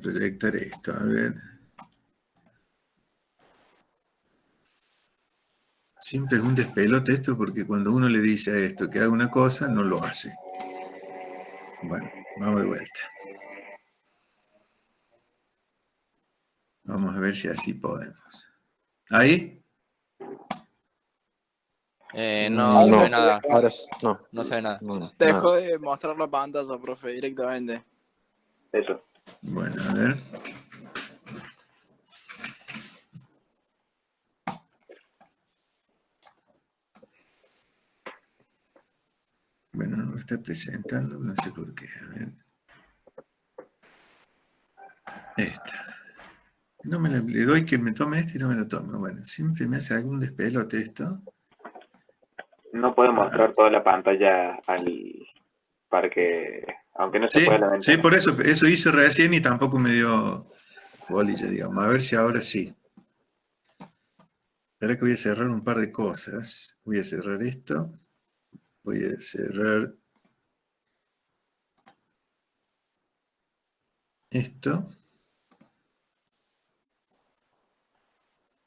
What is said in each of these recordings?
proyectar esto, a ver. Siempre es un despelote esto porque cuando uno le dice a esto que haga una cosa, no lo hace. Bueno, vamos de vuelta. Vamos a ver si así podemos. ¿Ahí? No se ve No, nada. ahora no. No se ve nada. Dejo de mostrar la pantalla, profe, directamente. Eso. Bueno, a ver. Bueno, no lo está presentando, no sé por qué. A ver. Esta. No me le doy que me tome este y no me lo tome. Bueno, siempre me hace algún despelote esto. No puede mostrar toda la pantalla para que, aunque no se Sí, pueda la ventana. sí, por eso hice recién y tampoco me dio bolilla, digamos. A ver si ahora sí. Ahora que voy a cerrar un par de cosas. Voy a cerrar esto. Voy a cerrar esto.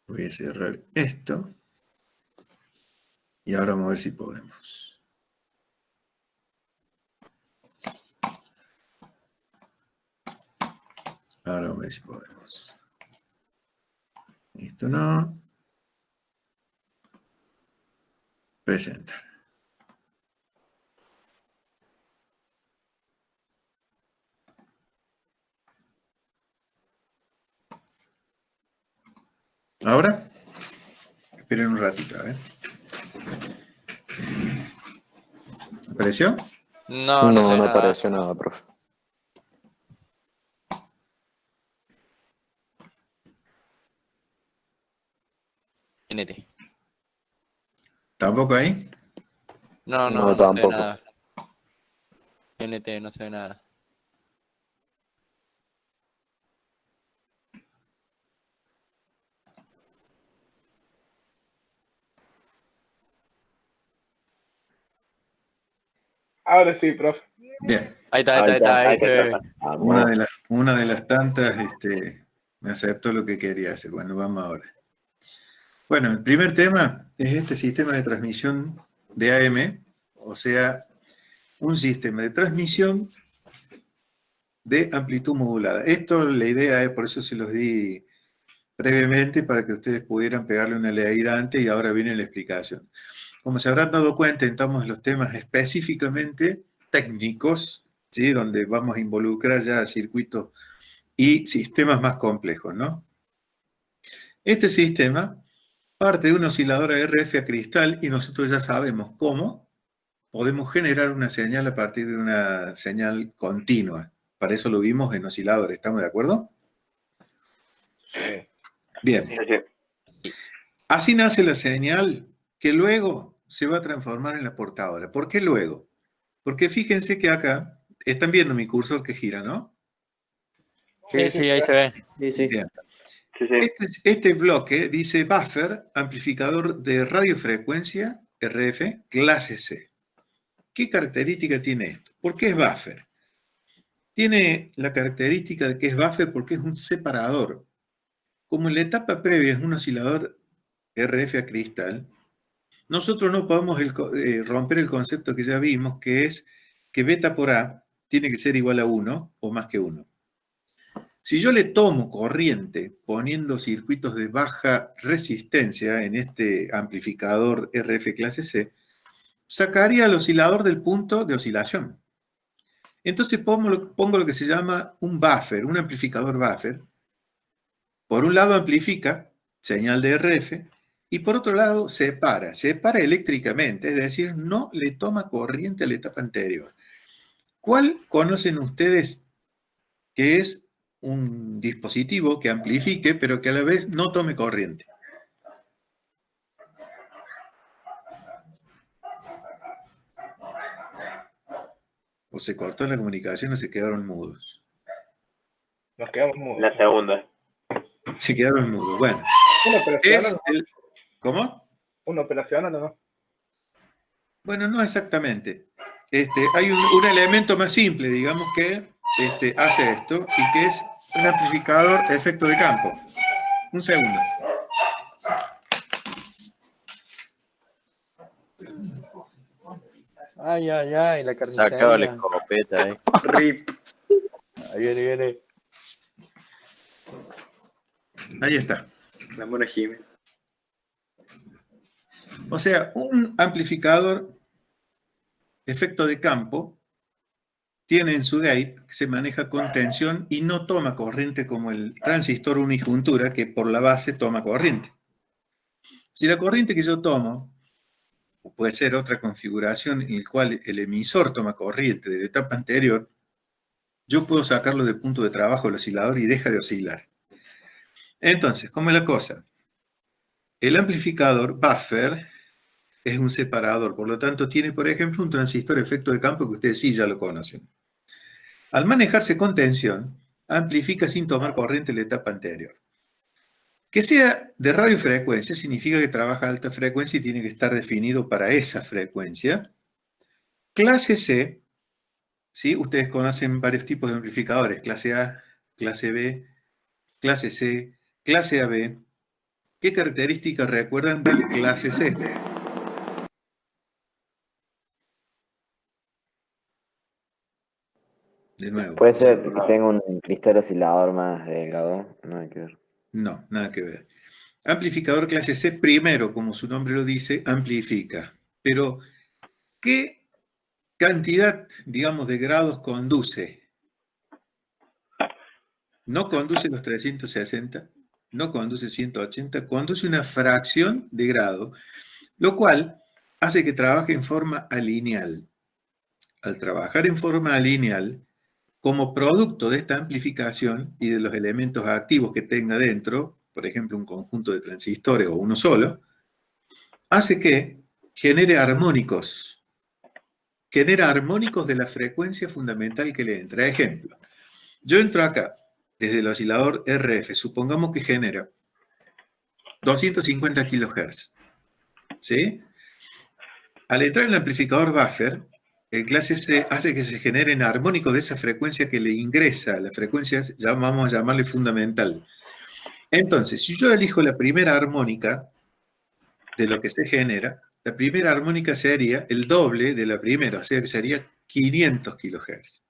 Voy a cerrar esto. Y ahora vamos a ver si podemos. Ahora vamos a ver si podemos. Esto no. Presentar. ¿Ahora? Esperen un ratito, a ver. ¿Apareció? No se ve nada. apareció nada, profe. NT. ¿Tampoco ahí? No se ve tampoco. nada. NT, no se ve nada. Ahora sí, profe. Bien. Ahí está, ahí se ve. Una de las tantas me aceptó lo que quería hacer. Bueno, vamos ahora. Bueno, el primer tema es este sistema de transmisión de AM, o sea, un sistema de transmisión de amplitud modulada. Esto, la idea es, por eso se los di previamente, para que ustedes pudieran pegarle una leída antes y ahora viene la explicación. Como se habrán dado cuenta, estamos en los temas específicamente técnicos, ¿sí? Donde vamos a involucrar ya circuitos y sistemas más complejos, ¿no? Este sistema parte de una osciladora RF a cristal y nosotros ya sabemos cómo podemos generar una señal a partir de una señal continua. Para eso lo vimos en osciladores, ¿estamos de acuerdo? Sí. Bien. Así nace la señal que luego se va a transformar en la portadora. ¿Por qué luego? Porque fíjense que acá, están viendo mi cursor que gira, ¿no? Sí, ahí se ve. Sí. Bien. Sí. Este bloque dice buffer, amplificador de radiofrecuencia, RF, clase C. ¿Qué característica tiene esto? ¿Por qué es buffer? Tiene la característica de que es buffer porque es un separador. Como en la etapa previa es un oscilador RF a cristal, nosotros no podemos romper el concepto que ya vimos, que es que beta por A tiene que ser igual a 1 o más que 1. Si yo le tomo corriente poniendo circuitos de baja resistencia en este amplificador RF clase C, sacaría al oscilador del punto de oscilación. Entonces pongo lo que se llama un buffer, un amplificador buffer. Por un lado amplifica, señal de RF, y por otro lado separa eléctricamente, es decir, no le toma corriente a la etapa anterior. ¿Cuál conocen ustedes que es un dispositivo que amplifique, pero que a la vez no tome corriente? O se cortó la comunicación o se quedaron mudos. Nos quedamos mudos. La segunda. Se quedaron mudos. Bueno. ¿Una operación o no? ¿Cómo? ¿Una operación o no? Bueno, no exactamente. Hay un elemento más simple, digamos, que hace esto, y que es un amplificador de efecto de campo. Un segundo. Ay, la carnicería. Sacaba la escopeta, RIP. Ahí viene. Ahí está. La mona Jiménez. O sea, un amplificador efecto de campo tiene en su gate que se maneja con tensión y no toma corriente como el transistor unijuntura que por la base toma corriente. Si la corriente que yo tomo, o puede ser otra configuración en la cual el emisor toma corriente de la etapa anterior, yo puedo sacarlo del punto de trabajo del oscilador y deja de oscilar. Entonces, ¿cómo es la cosa? El amplificador buffer es un separador, por lo tanto tiene, por ejemplo, un transistor efecto de campo que ustedes sí ya lo conocen. Al manejarse con tensión, amplifica sin tomar corriente la etapa anterior. Que sea de radiofrecuencia significa que trabaja a alta frecuencia y tiene que estar definido para esa frecuencia. Clase C, ¿sí? Ustedes conocen varios tipos de amplificadores, clase A, clase B, clase C, clase AB. ¿Qué características recuerdan del clase C? De nuevo. Puede ser que tenga un cristal oscilador más delgado, no hay que ver. No, nada que ver. Amplificador clase C, primero, como su nombre lo dice, amplifica. Pero, ¿qué cantidad, digamos, de grados conduce? No conduce los 360, no conduce 180, conduce una fracción de grado, lo cual hace que trabaje en forma alineal. Al trabajar en forma alineal, como producto de esta amplificación y de los elementos activos que tenga dentro, por ejemplo, un conjunto de transistores o uno solo, hace que genere armónicos. Genera armónicos de la frecuencia fundamental que le entra. Ejemplo, yo entro acá, desde el oscilador RF, supongamos que genera 250 kHz. ¿Sí? Al entrar en el amplificador buffer, el clase C hace que se generen armónicos de esa frecuencia que le ingresa. La frecuencia, ya vamos a llamarle fundamental. Entonces, si yo elijo la primera armónica de lo que se genera, la primera armónica sería el doble de la primera, o sea que sería 500 kHz.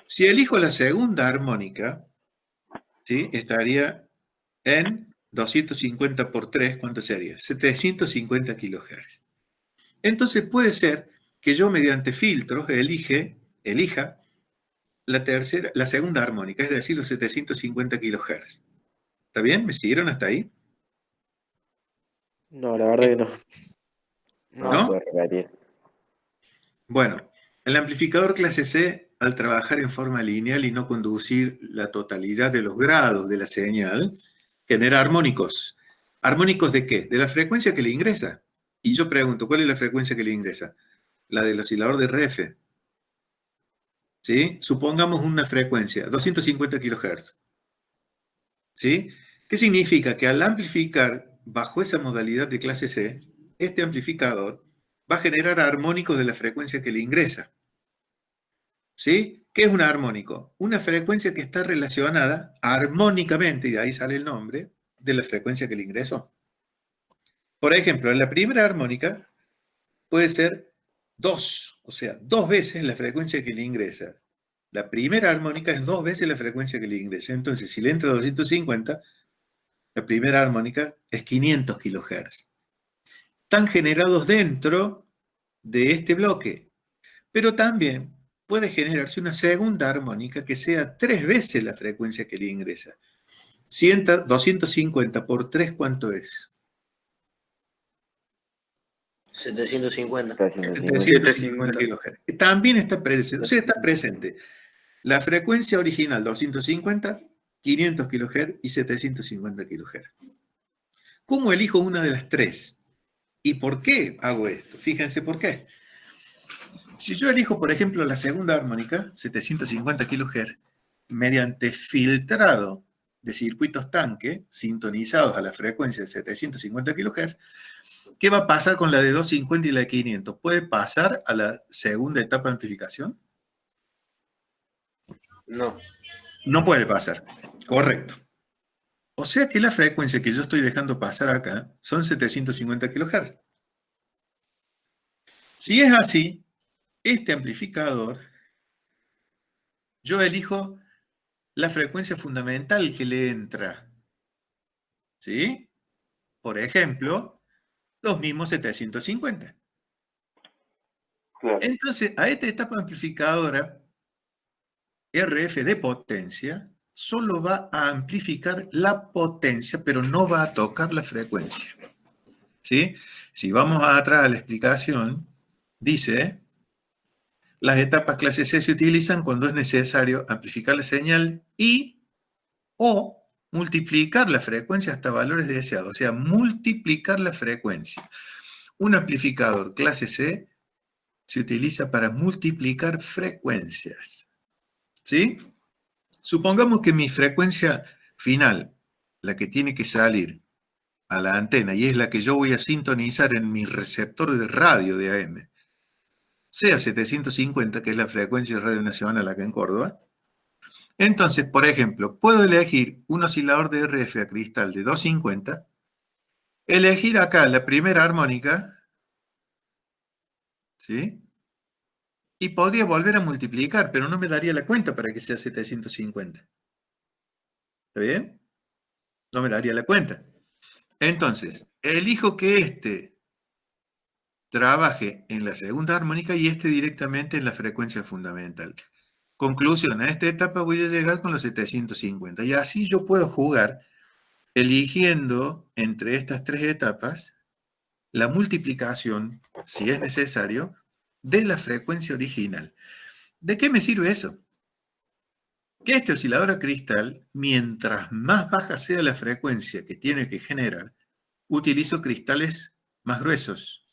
Si elijo la segunda armónica, ¿sí? Estaría en 250 por 3, ¿cuánto sería? 750 kHz. Entonces puede ser que yo mediante filtros elija la segunda armónica, es decir, los 750 kHz. ¿Está bien? ¿Me siguieron hasta ahí? No, la verdad que no. ¿No? Puedo repetir. Bueno, el amplificador clase C, al trabajar en forma lineal y no conducir la totalidad de los grados de la señal, genera armónicos. ¿Armónicos de qué? De la frecuencia que le ingresa. Y yo pregunto, ¿cuál es la frecuencia que le ingresa? La del oscilador de RF. ¿Sí? Supongamos una frecuencia, 250 kHz. ¿Sí? ¿Qué significa? Que al amplificar bajo esa modalidad de clase C, este amplificador va a generar armónicos de la frecuencia que le ingresa. ¿Sí? ¿Qué es un armónico? Una frecuencia que está relacionada armónicamente, y de ahí sale el nombre, de la frecuencia que le ingresó. Por ejemplo, en la primera armónica puede ser 2, o sea, 2 veces la frecuencia que le ingresa. La primera armónica es 2 veces la frecuencia que le ingresa. Entonces, si le entra 250, la primera armónica es 500 kHz. Están generados dentro de este bloque, pero también puede generarse una segunda armónica que sea 3 veces la frecuencia que le ingresa. 250 por 3, ¿cuánto es? 750. 750 kHz. También está presente, o sea, está presente la frecuencia original 250, 500 kHz y 750 kHz. ¿Cómo elijo una de las tres? ¿Y por qué hago esto? Fíjense por qué. Si yo elijo, por ejemplo, la segunda armónica, 750 kHz, mediante filtrado de circuitos tanque sintonizados a la frecuencia de 750 kHz, ¿qué va a pasar con la de 250 y la de 500? ¿Puede pasar a la segunda etapa de amplificación? No. No puede pasar. Correcto. O sea que la frecuencia que yo estoy dejando pasar acá son 750 kHz. Si es así, este amplificador, yo elijo la frecuencia fundamental que le entra. ¿Sí? Por ejemplo, los mismos 750. Claro. Entonces, a esta etapa amplificadora, RF de potencia, solo va a amplificar la potencia, pero no va a tocar la frecuencia. ¿Sí? Si vamos atrás a la explicación, dice, las etapas clase C se utilizan cuando es necesario amplificar la señal y o multiplicar la frecuencia hasta valores deseados, o sea, multiplicar la frecuencia. Un amplificador clase C se utiliza para multiplicar frecuencias. ¿Sí? Supongamos que mi frecuencia final, la que tiene que salir a la antena, y es la que yo voy a sintonizar en mi receptor de radio de AM, sea 750, que es la frecuencia de Radio Nacional acá en Córdoba. Entonces, por ejemplo, puedo elegir un oscilador de RF a cristal de 250, elegir acá la primera armónica, ¿sí? Y podría volver a multiplicar, pero no me daría la cuenta para que sea 750. ¿Está bien? No me daría la cuenta. Entonces, elijo que este trabaje en la segunda armónica y este directamente en la frecuencia fundamental. Conclusión, a esta etapa voy a llegar con los 750. Y así yo puedo jugar eligiendo entre estas tres etapas la multiplicación, si es necesario, de la frecuencia original. ¿De qué me sirve eso? Que este oscilador a cristal, mientras más baja sea la frecuencia que tiene que generar, utilizo cristales más gruesos.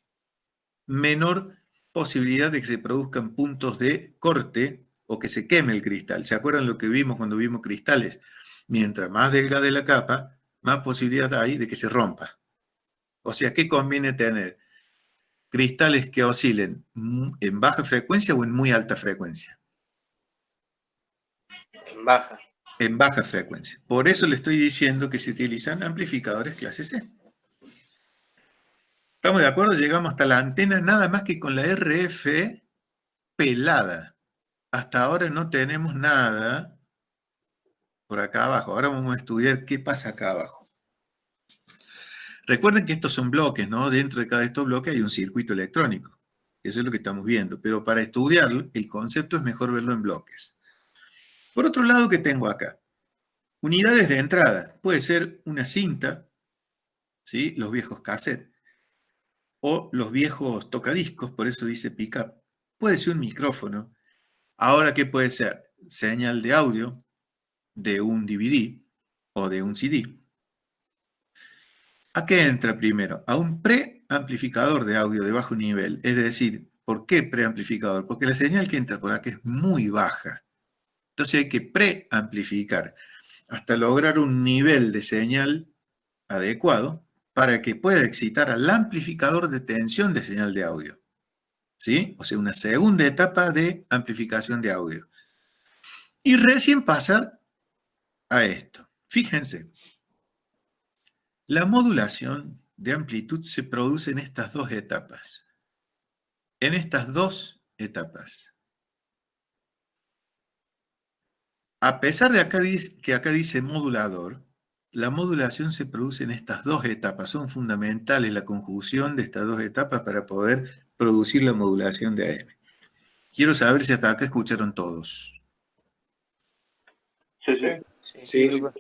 Menor posibilidad de que se produzcan puntos de corte o que se queme el cristal. ¿Se acuerdan lo que vimos cuando vimos cristales? Mientras más delgada es la capa, más posibilidad hay de que se rompa. O sea, ¿qué conviene tener? Cristales que oscilen en baja frecuencia o en muy alta frecuencia. En baja. En baja frecuencia. Por eso le estoy diciendo que se utilizan amplificadores clase C. ¿Estamos de acuerdo? Llegamos hasta la antena nada más que con la RF pelada. Hasta ahora no tenemos nada por acá abajo. Ahora vamos a estudiar qué pasa acá abajo. Recuerden que estos son bloques, ¿no? Dentro de cada de estos bloques hay un circuito electrónico. Eso es lo que estamos viendo. Pero para estudiarlo, el concepto es mejor verlo en bloques. Por otro lado, ¿qué tengo acá? Unidades de entrada. Puede ser una cinta, ¿sí? Los viejos cassettes. O los viejos tocadiscos, por eso dice pickup. Puede ser un micrófono. Ahora, ¿qué puede ser? Señal de audio de un DVD o de un CD. ¿A qué entra primero? A un preamplificador de audio de bajo nivel. Es decir, ¿por qué preamplificador? Porque la señal que entra por acá es muy baja. Entonces hay que preamplificar hasta lograr un nivel de señal adecuado para que pueda excitar al amplificador de tensión de señal de audio. ¿Sí? O sea, una segunda etapa de amplificación de audio. Y recién pasar a esto. Fíjense, la modulación de amplitud se produce en estas dos etapas. En estas dos etapas. A pesar de que acá dice modulador, la modulación se produce en estas dos etapas. Son fundamentales la conjunción de estas dos etapas para poder producir la modulación de AM. Quiero saber si hasta acá escucharon todos. Sí, sí. Sí, profe.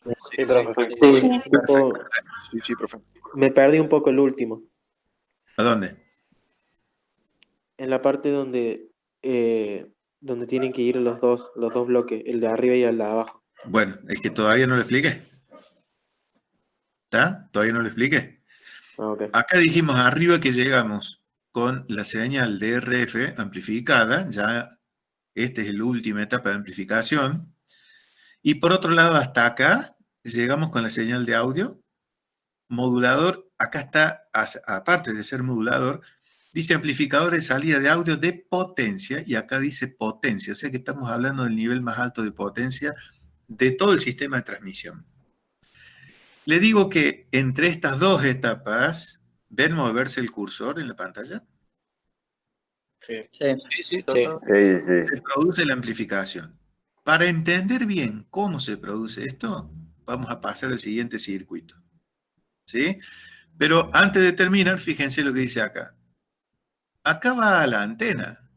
Sí, profe. Me perdí un poco el último. ¿A dónde? En la parte donde tienen que ir los dos bloques, el de arriba y el de abajo. Bueno, es que todavía no lo expliqué. ¿Está? ¿Todavía no lo expliqué? Okay. Acá dijimos arriba que llegamos con la señal de RF amplificada. Ya esta es la última etapa de amplificación. Y por otro lado, hasta acá, llegamos con la señal de audio. Modulador, acá está, aparte de ser modulador, dice amplificador de salida de audio de potencia, y acá dice potencia, o sea que estamos hablando del nivel más alto de potencia de todo el sistema de transmisión. Le digo que entre estas dos etapas, ¿ven moverse el cursor en la pantalla? Sí, Sí, total. sí. Se produce la amplificación. Para entender bien cómo se produce esto, vamos a pasar al siguiente circuito. ¿Sí? Pero antes de terminar, fíjense lo que dice acá. Acá va a la antena.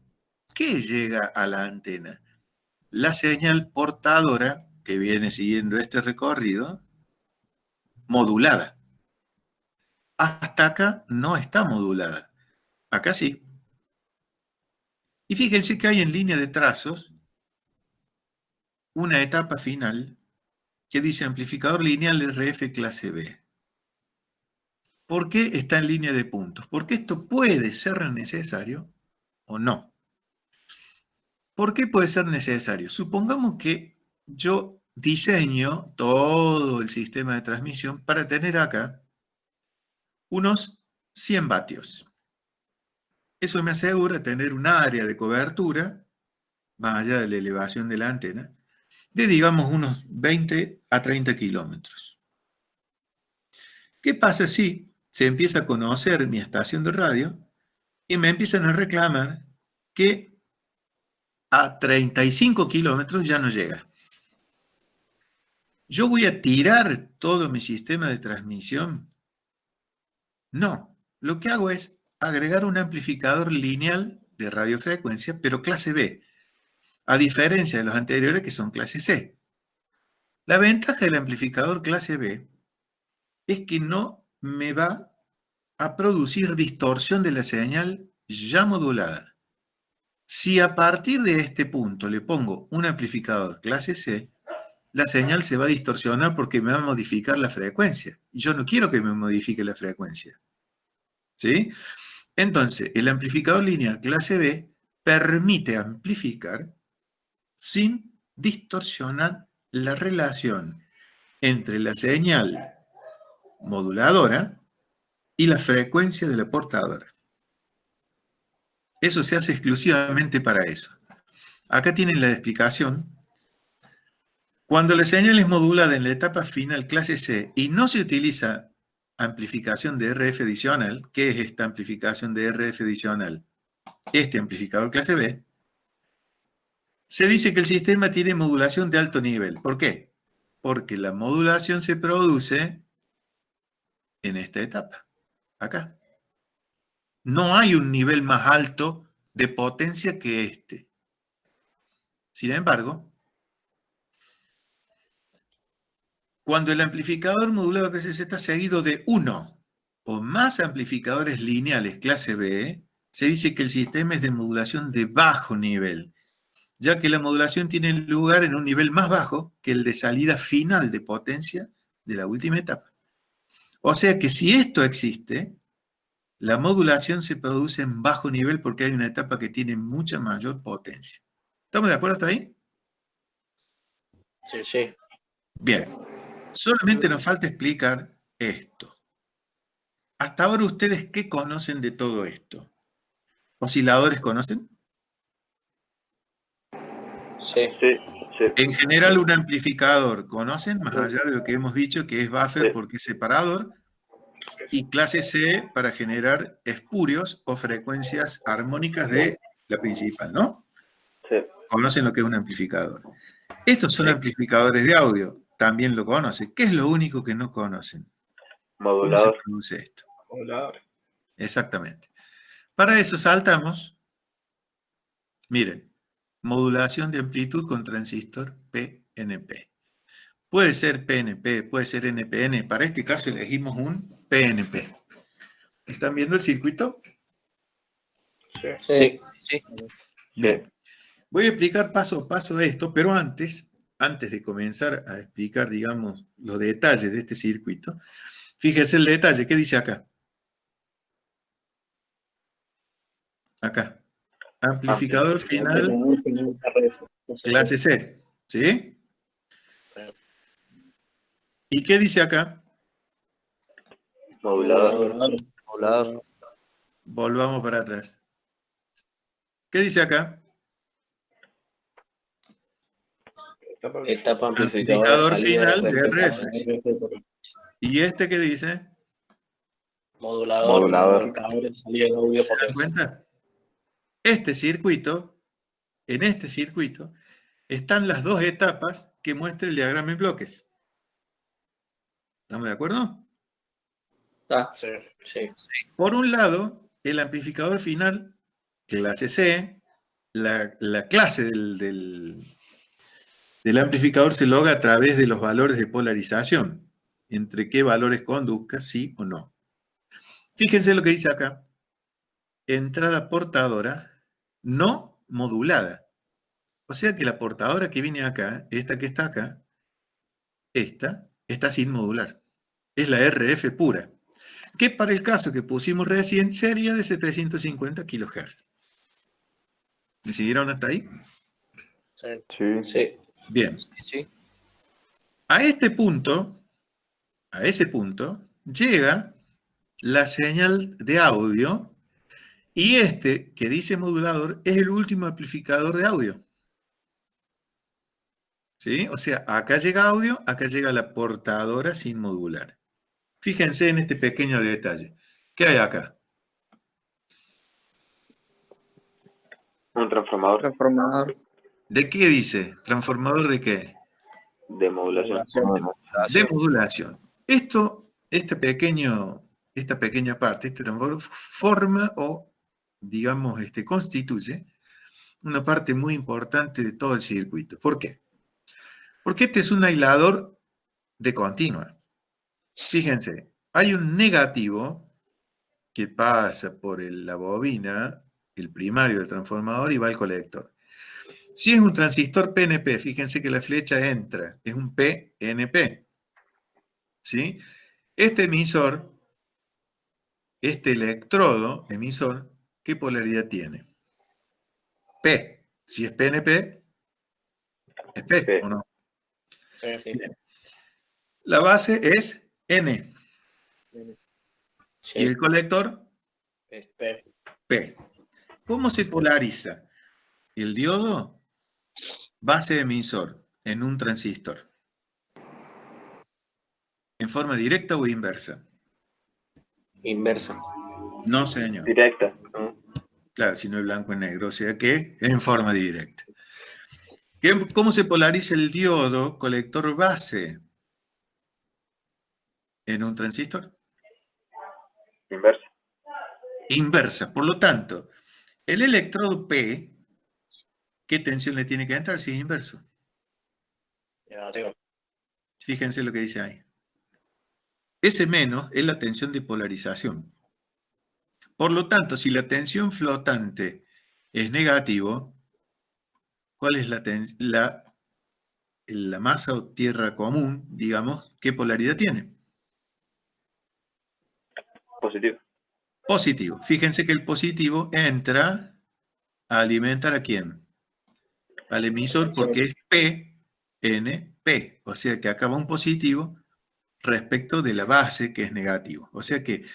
¿Qué llega a la antena? La señal portadora, que viene siguiendo este recorrido, modulada. Hasta acá no está modulada. Acá sí. Y fíjense que hay en línea de trazos una etapa final que dice amplificador lineal RF clase B. ¿Por qué está en línea de puntos? Porque esto puede ser necesario o no. ¿Por qué puede ser necesario? Supongamos que yo diseño todo el sistema de transmisión para tener acá unos 100 vatios. Eso me asegura tener un área de cobertura, más allá de la elevación de la antena, de digamos unos 20 a 30 kilómetros. ¿Qué pasa si se empieza a conocer mi estación de radio y me empiezan a reclamar que a 35 kilómetros ya no llega? ¿Yo voy a tirar todo mi sistema de transmisión? No. Lo que hago es agregar un amplificador lineal de radiofrecuencia, pero clase B, a diferencia de los anteriores que son clase C. La ventaja del amplificador clase B es que no me va a producir distorsión de la señal ya modulada. Si a partir de este punto le pongo un amplificador clase C, la señal se va a distorsionar porque me va a modificar la frecuencia. Y yo no quiero que me modifique la frecuencia. ¿Sí? Entonces, el amplificador lineal clase B permite amplificar sin distorsionar la relación entre la señal moduladora y la frecuencia de la portadora. Eso se hace exclusivamente para eso. Acá tienen la explicación. Cuando la señal es modulada en la etapa final clase C y no se utiliza amplificación de RF adicional, ¿qué es esta amplificación de RF adicional? Este amplificador clase B, se dice que el sistema tiene modulación de alto nivel. ¿Por qué? Porque la modulación se produce en esta etapa, acá. No hay un nivel más alto de potencia que este. Sin embargo, cuando el amplificador modulado clase C está seguido de uno o más amplificadores lineales clase B, se dice que el sistema es de modulación de bajo nivel, ya que la modulación tiene lugar en un nivel más bajo que el de salida final de potencia de la última etapa. O sea que si esto existe, la modulación se produce en bajo nivel porque hay una etapa que tiene mucha mayor potencia. ¿Estamos de acuerdo hasta ahí? Sí. Bien. Solamente nos falta explicar esto. Hasta ahora, ¿ustedes qué conocen de todo esto? ¿Osciladores conocen? Sí. Sí. En general, un amplificador, ¿conocen? Más allá de lo que hemos dicho, que es buffer porque es separador, y clase C para generar espurios o frecuencias armónicas de la principal, ¿no? Sí. Conocen lo que es un amplificador. Estos son amplificadores de audio, también lo conocen. ¿Qué es lo único que no conocen? ¿Cómo se Modulador. produce esto? Modulador. Exactamente. Para eso saltamos, miren, modulación de amplitud con transistor PNP. Puede ser PNP, puede ser NPN. Para este caso elegimos un PNP. ¿Están viendo el circuito? Sí. Bien. Voy a explicar paso a paso esto, pero antes de comenzar a explicar, digamos, los detalles de este circuito, fíjese el detalle. ¿Qué dice acá? Acá. Amplificador final clase C. ¿Sí? ¿Y qué dice acá? Modulador. Volvamos para atrás. ¿Qué dice acá? Etapa Amplificador amplificador, salida final de respecto RF. ¿Y este qué dice? modulador, Modulador. marcador de salida de audio ¿Se dan potencia. cuenta? Este circuito, en este circuito, están las dos etapas que muestra el diagrama en bloques. ¿Estamos de acuerdo? Está. Sí. Por un lado, el amplificador final, clase C, la clase del amplificador se logra a través de los valores de polarización, entre qué valores conduzca, sí o no. Fíjense lo que dice acá. Entrada portadora no modulada. O sea que la portadora que viene acá, esta que está acá, esta está sin modular. Es la RF pura. Que para el caso que pusimos recién sería de 750 kHz. ¿Me siguieron hasta ahí? Sí. Sí. Bien. Sí. A ese punto, llega la señal de audio y este que dice modulador es el último amplificador de audio. ¿Sí? O sea, acá llega audio, acá llega la portadora sin modular. Fíjense en este pequeño detalle. ¿Qué hay acá? Un transformador Transformador. ¿De qué dice? ¿Transformador de qué? de modulación. De modulación. Esta pequeña parte, este transformador, forma o, digamos, constituye una parte muy importante de todo el circuito. ¿Por qué? Porque este es un aislador de continua. Fíjense, hay un negativo que pasa por la bobina, el primario del transformador, y va al colector. Si es un transistor PNP, fíjense que la flecha entra, es un PNP. ¿Sí? Este emisor, este electrodo emisor, ¿qué polaridad tiene? P. Si es PNP, es P, P. ¿o no? Sí. Bien. La base es N. Sí. Y el colector, P. P. ¿Cómo se polariza el diodo? Base emisor en un transistor. ¿En forma directa o inversa? Inversa. No, señor. Directa. Claro, si no es blanco y negro, o sea que en forma directa. ¿Cómo se polariza el diodo colector base en un transistor? Inversa. Inversa. Por lo tanto, el electrodo P, ¿qué tensión le tiene que entrar si es inverso? Negativo. Fíjense lo que dice ahí. S menos es la tensión de polarización. Por lo tanto, si la tensión flotante es negativo, ¿cuál es la masa o tierra común, digamos, qué polaridad tiene? Positivo. Positivo. Fíjense que el positivo entra a alimentar ¿a quién? Al emisor, porque es PNP. O sea que acá va un positivo respecto de la base, que es negativo. O sea que,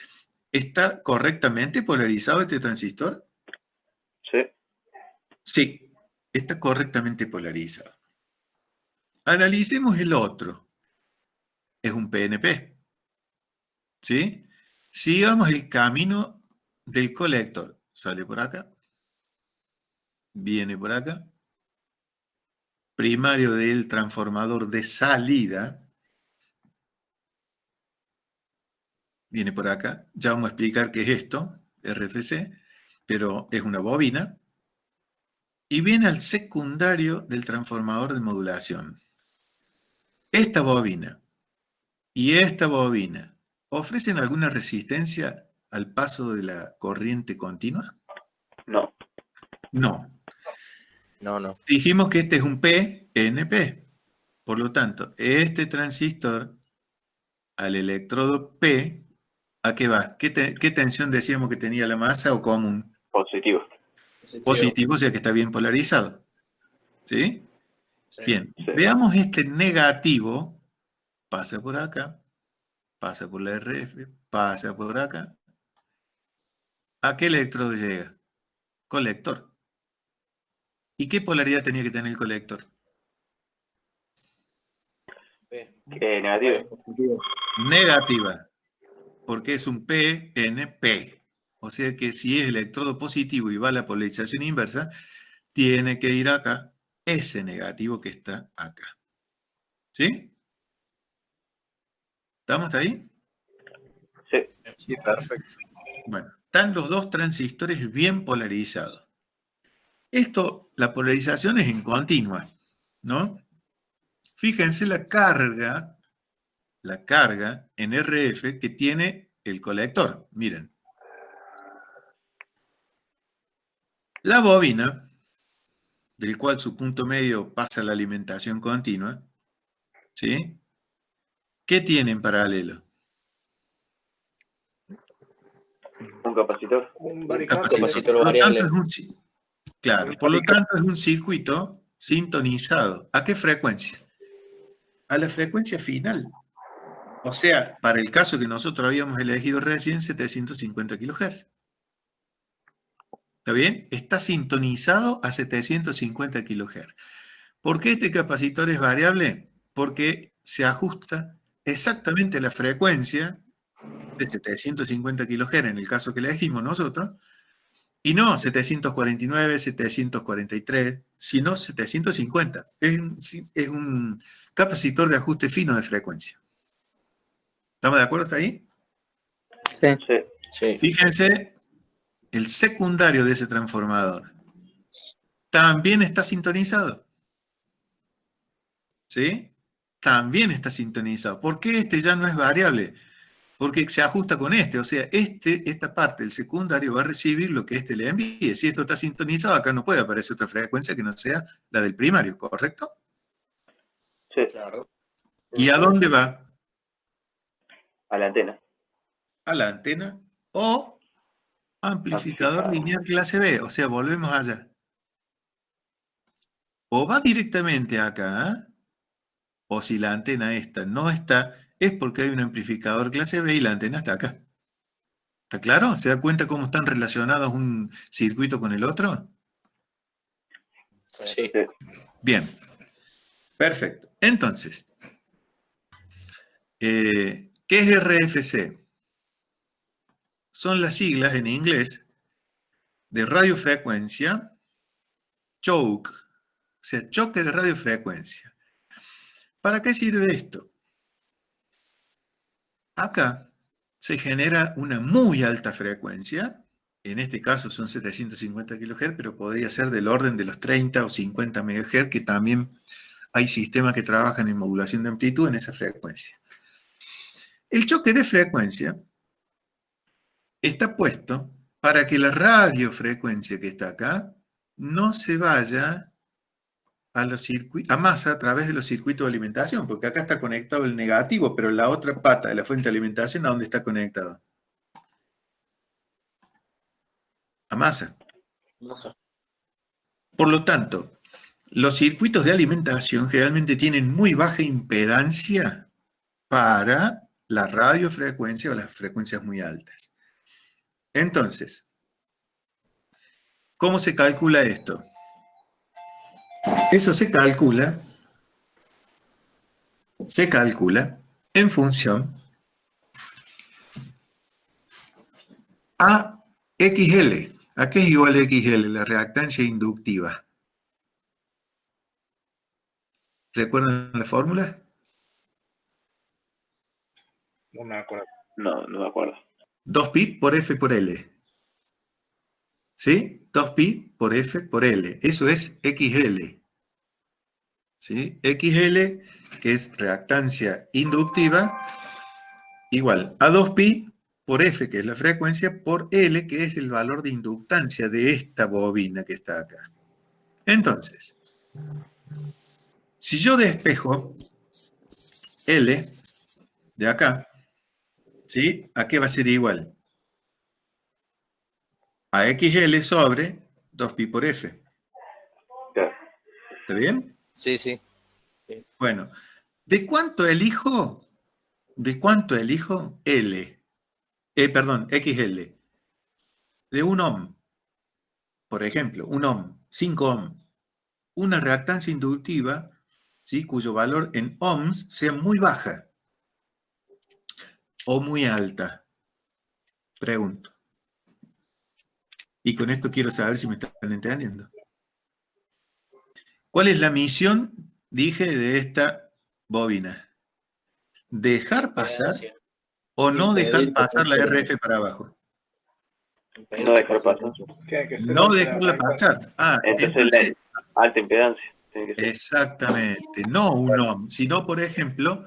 ¿está correctamente polarizado este transistor? Sí. Sí, está correctamente polarizado. Analicemos el otro. Es un PNP. ¿Sí? Sigamos el camino del colector. Sale por acá. Viene por acá. Primario del transformador de salida. Viene por acá. Ya vamos a explicar qué es esto, RFC, pero es una bobina. Y viene al secundario del transformador de modulación. Esta bobina y esta bobina, ¿ofrecen alguna resistencia al paso de la corriente continua? No. No. No. Dijimos que este es un PNP. Por lo tanto, este transistor al electrodo P, ¿a qué va? ¿Qué tensión decíamos que tenía la masa o común? Positivo. Positivo, o sea que está bien polarizado. ¿Sí? Bien. Sí. Veamos este negativo. Pasa por acá, pasa por la RF, pasa por acá. ¿A qué electrodo llega? Colector. ¿Y qué polaridad tenía que tener el colector? Negativo. Negativa, porque es un PNP. O sea que si es electrodo positivo y va a la polarización inversa, tiene que ir acá ese negativo que está acá. ¿Sí? ¿Estamos ahí? Sí. Sí, perfecto. Bueno, están los dos transistores bien polarizados. Esto, la polarización es en continua, ¿no? Fíjense la carga en RF que tiene el colector. Miren. La bobina, del cual su punto medio pasa la alimentación continua, ¿sí? ¿Qué tiene en paralelo? Un capacitor. Un capacitor Por lo tanto, variable. por lo tanto es un circuito sintonizado. ¿A qué frecuencia? A la frecuencia final. O sea, para el caso que nosotros habíamos elegido recién, 750 kHz. ¿Está bien? Está sintonizado a 750 kHz. ¿Por qué este capacitor es variable? Porque se ajusta exactamente a la frecuencia de 750 kHz en el caso que elegimos nosotros, y no 749, 743, sino 750. Es un capacitor de ajuste fino de frecuencia. ¿Estamos de acuerdo hasta ahí? Sí. Sí. Fíjense, el secundario de ese transformador también está sintonizado. ¿Sí? También está sintonizado. ¿Por qué este ya no es variable? Porque se ajusta con este. O sea, esta parte del secundario va a recibir lo que este le envíe. Si esto está sintonizado, acá no puede aparecer otra frecuencia que no sea la del primario, ¿correcto? Sí. Claro. ¿Y a dónde va? A la antena. A la antena o amplificador Amplificador. lineal clase B. O sea, volvemos allá. O va directamente acá, ¿eh? O si la antena esta no está, es porque hay un amplificador clase B y la antena está acá. ¿Está claro? ¿Se da cuenta cómo están relacionados un circuito con el otro? Sí. Sí. Bien. Perfecto. Entonces, ¿qué es RFC? Son las siglas en inglés de radiofrecuencia, choke, o sea, choque de radiofrecuencia. ¿Para qué sirve esto? Acá se genera una muy alta frecuencia, en este caso son 750 kHz, pero podría ser del orden de los 30 o 50 MHz, que también hay sistemas que trabajan en modulación de amplitud en esa frecuencia. El choque de frecuencia está puesto para que la radiofrecuencia que está acá no se vaya a masa a través de los circuitos de alimentación, porque acá está conectado el negativo, pero la otra pata de la fuente de alimentación, ¿a dónde está conectado? A masa. No sé. Por lo tanto, los circuitos de alimentación generalmente tienen muy baja impedancia para la radiofrecuencia o las frecuencias muy altas. Entonces, ¿cómo se calcula esto? Eso se calcula en función a XL. ¿A qué es igual a XL? La reactancia inductiva. ¿Recuerdan la fórmula? No me acuerdo. No me acuerdo. 2pi por F por L. ¿Sí? 2pi por F por L. Eso es XL. ¿Sí? XL, que es reactancia inductiva, igual a 2pi por F, que es la frecuencia, por L, que es el valor de inductancia de esta bobina que está acá. Entonces, si yo despejo L de acá, ¿sí? ¿A qué va a ser igual? A XL sobre 2pi por F. Claro. ¿Está bien? Sí, sí. Bueno, ¿de cuánto elijo? ¿De cuánto elijo L? Perdón, XL. De 1 ohm. Por ejemplo, 1 ohm, 5 ohm. Una reactancia inductiva ¿sí? Cuyo valor en ohms sea muy baja o muy alta. Pregunto. Y con esto quiero saber si me están entendiendo. ¿Cuál es la misión, dije, de esta bobina? ¿Dejar pasar o no dejar pasar la RF para abajo? No dejar pasar. Tiene que ser No alta dejarla alta. pasar. Ah, Entonces entonces, la alta impedancia tiene que ser. exactamente. No un ohm, sino, por ejemplo,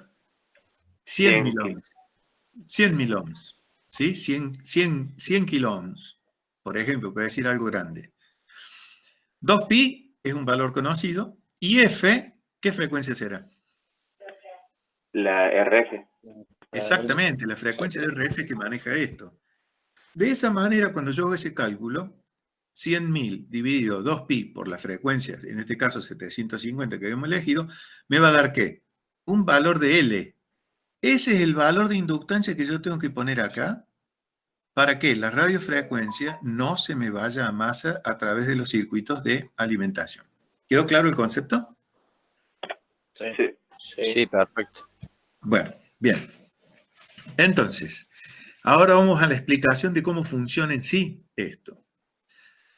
100 mil 100 ohms. 100 mil ohms. ¿Sí? 100 kilo ohms. Por ejemplo, para decir algo grande. 2pi es un valor conocido. Y F, ¿qué frecuencia será? La RF. Exactamente, la frecuencia de RF que maneja esto. De esa manera, cuando yo hago ese cálculo, 100.000 dividido 2pi por la frecuencia, en este caso 750 que habíamos elegido, me va a dar ¿qué? Un valor de L. Ese es el valor de inductancia que yo tengo que poner acá para que la radiofrecuencia no se me vaya a masa a través de los circuitos de alimentación. ¿Quedó claro el concepto? Sí. Sí, perfecto. Bueno, bien. Entonces, ahora vamos a la explicación de cómo funciona en sí esto.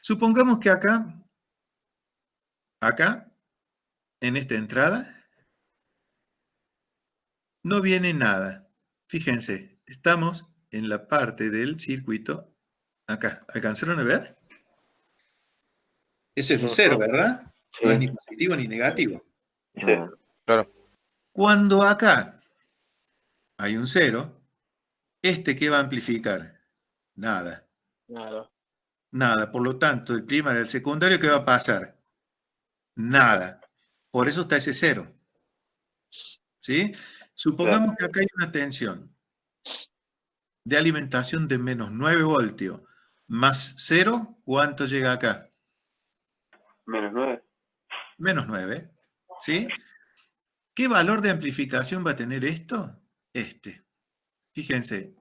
Supongamos que acá, en esta entrada, no viene nada. Fíjense, estamos en la parte del circuito acá. ¿Alcanzaron a ver? Ese es un cero, ¿verdad? Sí. No es ni positivo ni negativo. Sí. Claro. Cuando acá hay un cero, ¿qué va a amplificar? Nada. Nada. Por lo tanto, el primario y el secundario, ¿qué va a pasar? Nada. Por eso está ese cero. ¿Sí? Supongamos que acá hay una tensión de alimentación de menos 9 voltios más 0, ¿cuánto llega acá? Menos 9. Menos 9. ¿Sí? ¿Qué valor de amplificación va a tener esto? Fíjense,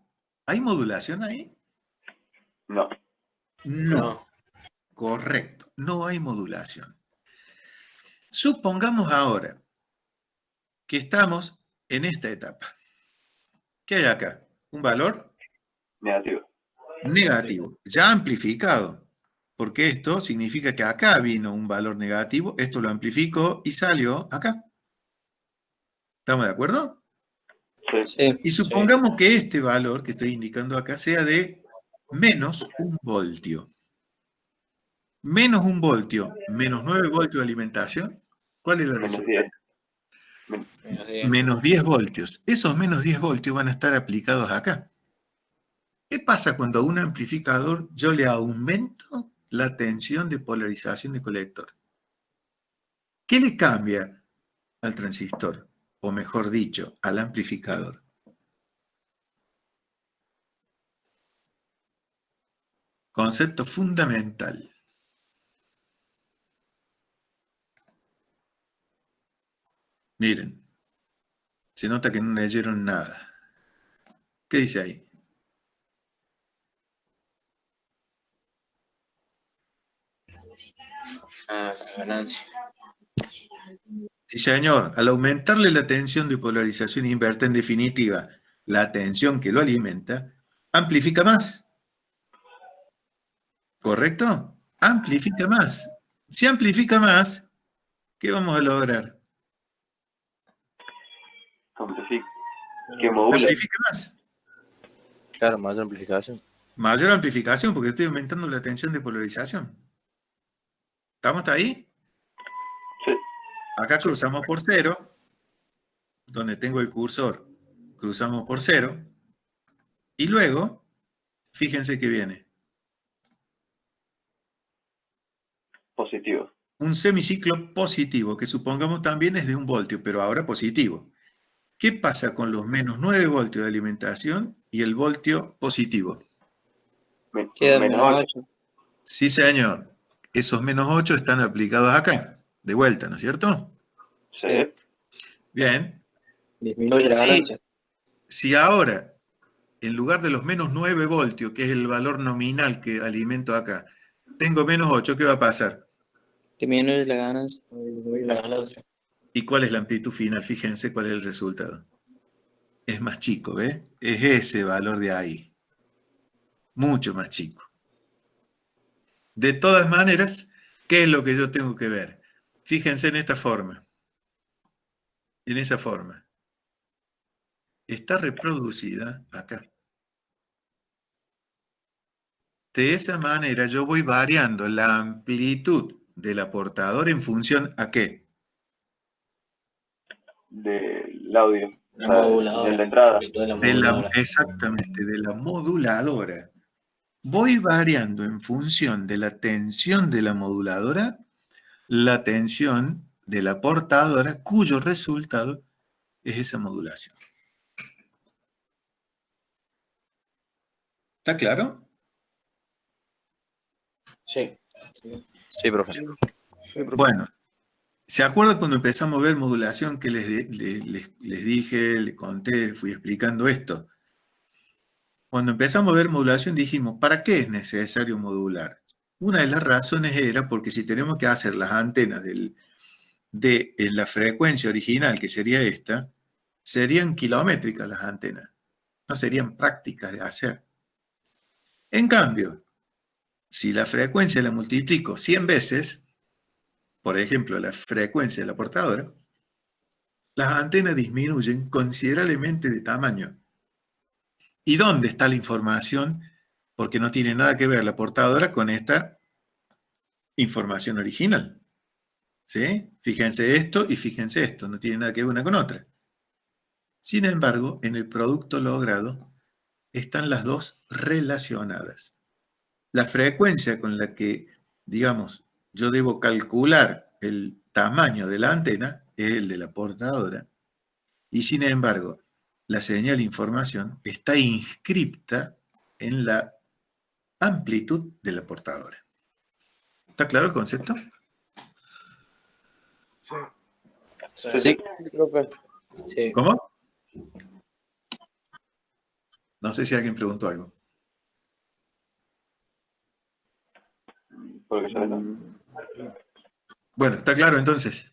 ¿hay modulación ahí? No. No. Correcto, no hay modulación. Supongamos ahora que estamos en esta etapa. ¿Qué hay acá? ¿Un valor? Negativo. Negativo, ya amplificado, porque esto significa que acá vino un valor negativo, esto lo amplificó y salió acá. ¿Estamos de acuerdo? Sí. Y supongamos que este valor que estoy indicando acá sea de menos 1 voltio. Menos 1 voltio, menos 9 voltios de alimentación, ¿cuál es la Menos resultante? 10. Menos 10 voltios. Esos menos 10 voltios van a estar aplicados acá. ¿Qué pasa cuando a un amplificador yo le aumento la tensión de polarización de colector? ¿Qué le cambia al transistor? O mejor dicho, al amplificador. Concepto fundamental. Miren, se nota que no leyeron nada. ¿Qué dice ahí? Ganancia. Sí, señor. Al aumentarle la tensión de polarización inversa, en definitiva, la tensión que lo alimenta, amplifica más. ¿Correcto? Amplifica más. Si amplifica más, ¿qué vamos a lograr? Amplifica. Que modula. Amplifica más. Claro, mayor amplificación. Mayor amplificación, porque estoy aumentando la tensión de polarización. ¿Estamos hasta ahí? Sí. Acá cruzamos por 0, donde tengo el cursor, cruzamos por 0, y luego, fíjense que viene Positivo. un semiciclo positivo, que supongamos también es de 1 voltio, pero ahora positivo. ¿Qué pasa con los menos 9 voltios de alimentación y el voltio positivo? Queda Menos menos 8. 8. Sí, señor. Esos menos 8 están aplicados acá, de vuelta, ¿no es cierto? Sí. Bien. Disminuye la Sí. ganancia. Si ahora, en lugar de los menos 9 voltios, que es el valor nominal que alimento acá, tengo menos 8, ¿qué va a pasar? Disminuye la ganancia. ¿Y cuál es la amplitud final? Fíjense cuál es el resultado. Es más chico, ¿ves? Es ese valor de ahí. Mucho más chico. De todas maneras, ¿qué es lo que yo tengo que ver? Fíjense en esta forma. En esa forma. Está reproducida acá. De esa manera yo voy variando la amplitud del aportador en función ¿a qué? Del audio. La O sea, moduladora. de la entrada. amplitud de la moduladora. Exactamente, de la moduladora. Voy variando en función de la tensión de la moduladora, la tensión de la portadora, cuyo resultado es esa modulación. ¿Está claro? Sí. Sí, profe. Bueno, ¿se acuerdan cuando empezamos a ver modulación que les dije, les conté, fui explicando esto? Cuando empezamos a ver modulación dijimos, ¿para qué es necesario modular? Una de las razones era porque si tenemos que hacer las antenas de la frecuencia original, que sería esta, serían kilométricas las antenas, no serían prácticas de hacer. En cambio, si la frecuencia la multiplico 100 veces, por ejemplo, la frecuencia de la portadora, las antenas disminuyen considerablemente de tamaño. ¿Y dónde está la información? Porque no tiene nada que ver la portadora con esta información original. ¿Sí? Fíjense esto y fíjense esto, no tiene nada que ver una con otra. Sin embargo, en el producto logrado están las dos relacionadas. La frecuencia con la que, digamos, yo debo calcular el tamaño de la antena es el de la portadora. Y sin embargo, la señal de información está inscripta en la amplitud de la portadora. ¿Está claro el concepto? Sí. Profe. Sí. ¿Cómo? No sé si alguien preguntó algo. Porque ya está. Bueno, ¿está claro entonces?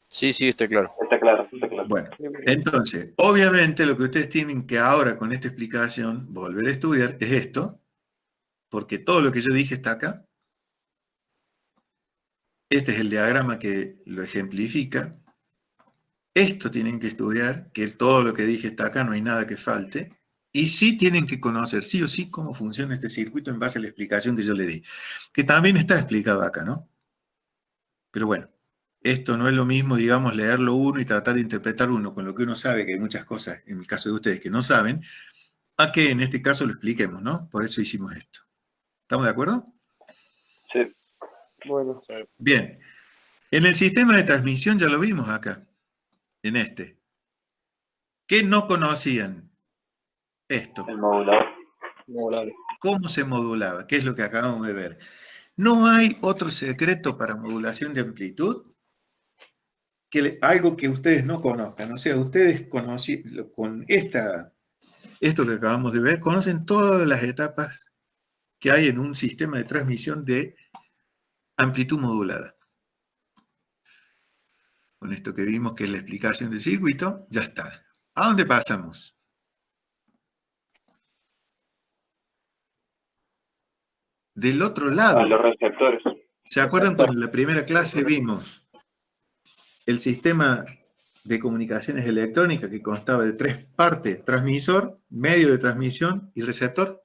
Sí, sí, está claro. Está claro, está claro. Bueno, entonces, obviamente lo que ustedes tienen que ahora con esta explicación volver a estudiar es esto, porque todo lo que yo dije está acá. Este es el diagrama que lo ejemplifica. Esto tienen que estudiar, que todo lo que dije está acá, no hay nada que falte. Y sí tienen que conocer, sí o sí, cómo funciona este circuito en base a la explicación que yo le di. Que también está explicado acá, ¿no? Pero bueno, esto no es lo mismo, digamos, leerlo uno y tratar de interpretar uno con lo que uno sabe, que hay muchas cosas, en el caso de ustedes, que no saben, a que en este caso lo expliquemos, ¿no? Por eso hicimos esto. ¿Estamos de acuerdo? Sí. Bueno, Bien. En el sistema de transmisión ya lo vimos acá, en este. ¿Qué no conocían? Esto. El modulador. Modulador. ¿Cómo se modulaba? ¿Qué es lo que acabamos de ver? ¿No hay otro secreto para modulación de amplitud? Algo que ustedes no conozcan. O sea, ustedes con esto que acabamos de ver, conocen todas las etapas que hay en un sistema de transmisión de amplitud modulada. Con esto que vimos que es la explicación del circuito, ya está. ¿A dónde pasamos? Del otro lado. A los receptores. ¿Se acuerdan cuando en la primera clase vimos el sistema de comunicaciones electrónicas que constaba de 3 partes? Transmisor, medio de transmisión y receptor.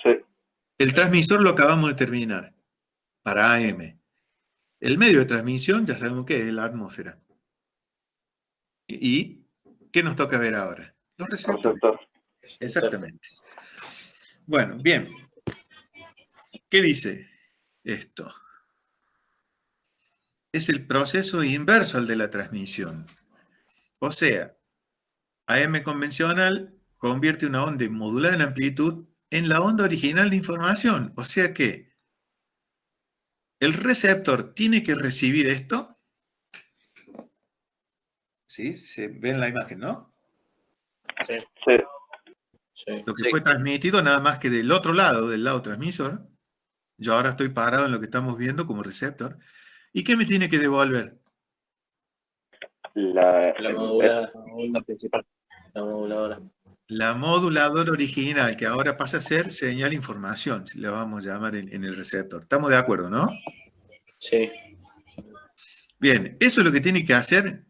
Sí. El transmisor lo acabamos de terminar para AM. El medio de transmisión ya sabemos qué es la atmósfera. ¿Y qué nos toca ver ahora? Los receptores. Receptor. Exactamente. Bueno, bien. ¿Qué dice esto? Es el proceso inverso al de la transmisión. O sea, AM convencional convierte una onda modulada en amplitud en la onda original de información. O sea que el receptor tiene que recibir esto. ¿Sí? Se ve en la imagen, ¿no? Sí. Sí. Lo que Sí. fue transmitido nada más que del otro lado, del lado transmisor. Yo ahora estoy parado en lo que estamos viendo como receptor. ¿Y qué me tiene que devolver? La modulada principal. La moduladora. La moduladora original, que ahora pasa a ser señal información, si la vamos a llamar en el receptor. ¿Estamos de acuerdo, no? Sí. Bien, eso es lo que tiene que hacer,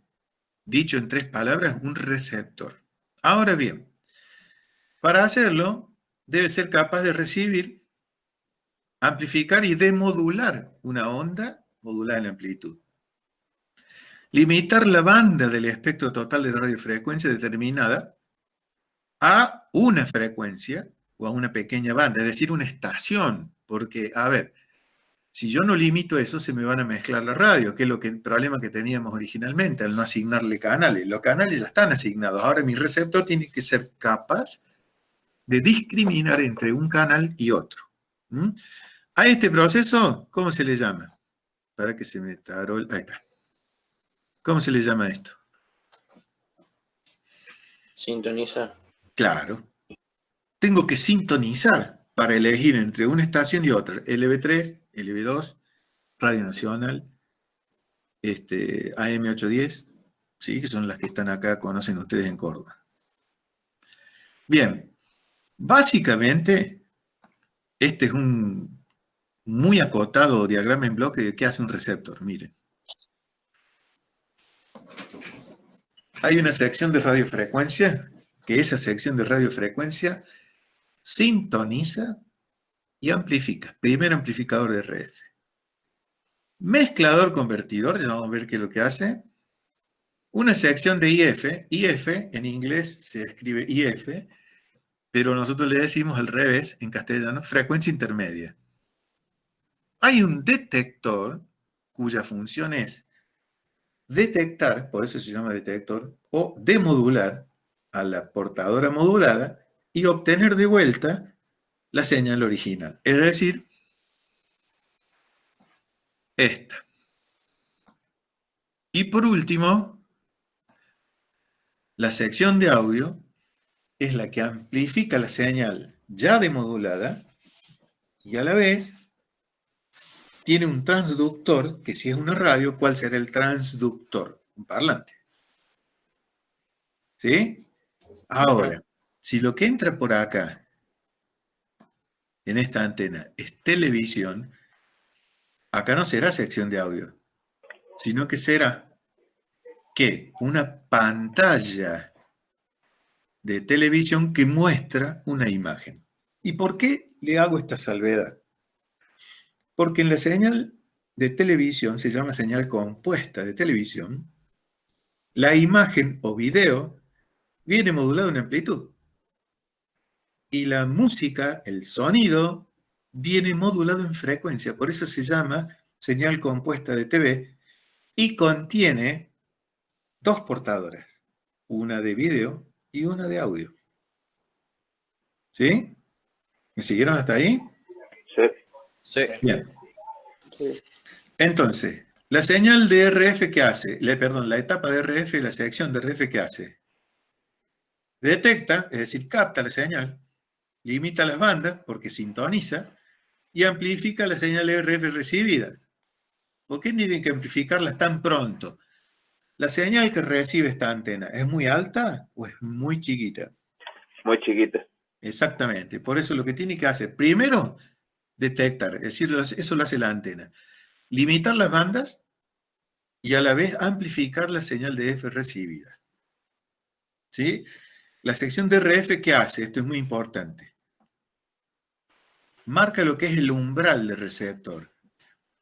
dicho en 3 palabras, un receptor. Ahora bien, para hacerlo, debe ser capaz de recibir, amplificar y demodular una onda modulada en amplitud. Limitar la banda del espectro total de radiofrecuencia determinada a una frecuencia o a una pequeña banda, es decir, una estación. Porque, a ver, si yo no limito eso, se me van a mezclar la radio, que es el problema que teníamos originalmente, al no asignarle canales. Los canales ya están asignados. Ahora mi receptor tiene que ser capaz de discriminar entre un canal y otro. A este proceso, ¿cómo se le llama? Para que se me taró. Ahí está. ¿Cómo se le llama esto? Sintonizar. Claro. Tengo que sintonizar para elegir entre una estación y otra. LB3, LB2, Radio Nacional, AM810, ¿sí? Que son las que están acá, conocen ustedes en Córdoba. Bien. Básicamente, este es un muy acotado diagrama en bloque de qué hace un receptor. Miren. Hay una sección de radiofrecuencia, que esa sección de radiofrecuencia sintoniza y amplifica. Primer amplificador de RF. Mezclador convertidor, ya vamos a ver qué es lo que hace. Una sección de IF. IF en inglés se escribe IF, pero nosotros le decimos al revés en castellano, frecuencia intermedia. Hay un detector cuya función es detectar, por eso se llama detector, o demodular a la portadora modulada y obtener de vuelta la señal original. Es decir, esta. Y por último, la sección de audio es la que amplifica la señal ya demodulada y a la vez tiene un transductor, que si es una radio, ¿cuál será el transductor? Un parlante. ¿Sí? Ahora, si lo que entra por acá, en esta antena, es televisión, acá no será sección de audio, sino que será, ¿qué? Una pantalla de televisión que muestra una imagen. ¿Y por qué le hago esta salvedad? Porque en la señal de televisión, se llama señal compuesta de televisión, la imagen o video viene modulado en amplitud. Y la música, el sonido, viene modulado en frecuencia. Por eso se llama señal compuesta de TV y contiene 2 portadoras, una de video y una de audio. ¿Sí? ¿Me siguieron hasta ahí? Sí. Sí. Bien. Entonces, la señal de RF, ¿qué hace? La etapa de RF, la sección de RF, ¿qué hace? Detecta, es decir, capta la señal, limita las bandas, porque sintoniza, y amplifica las señales RF recibidas. ¿Por qué tienen que amplificarlas tan pronto? ¿La señal que recibe esta antena es muy alta o es muy chiquita? Muy chiquita. Exactamente. Por eso lo que tiene que hacer, primero, detectar, es decir, eso lo hace la antena. Limitar las bandas y a la vez amplificar la señal de F recibida. ¿Sí? La sección de RF, ¿qué hace? Esto es muy importante. Marca lo que es el umbral del receptor.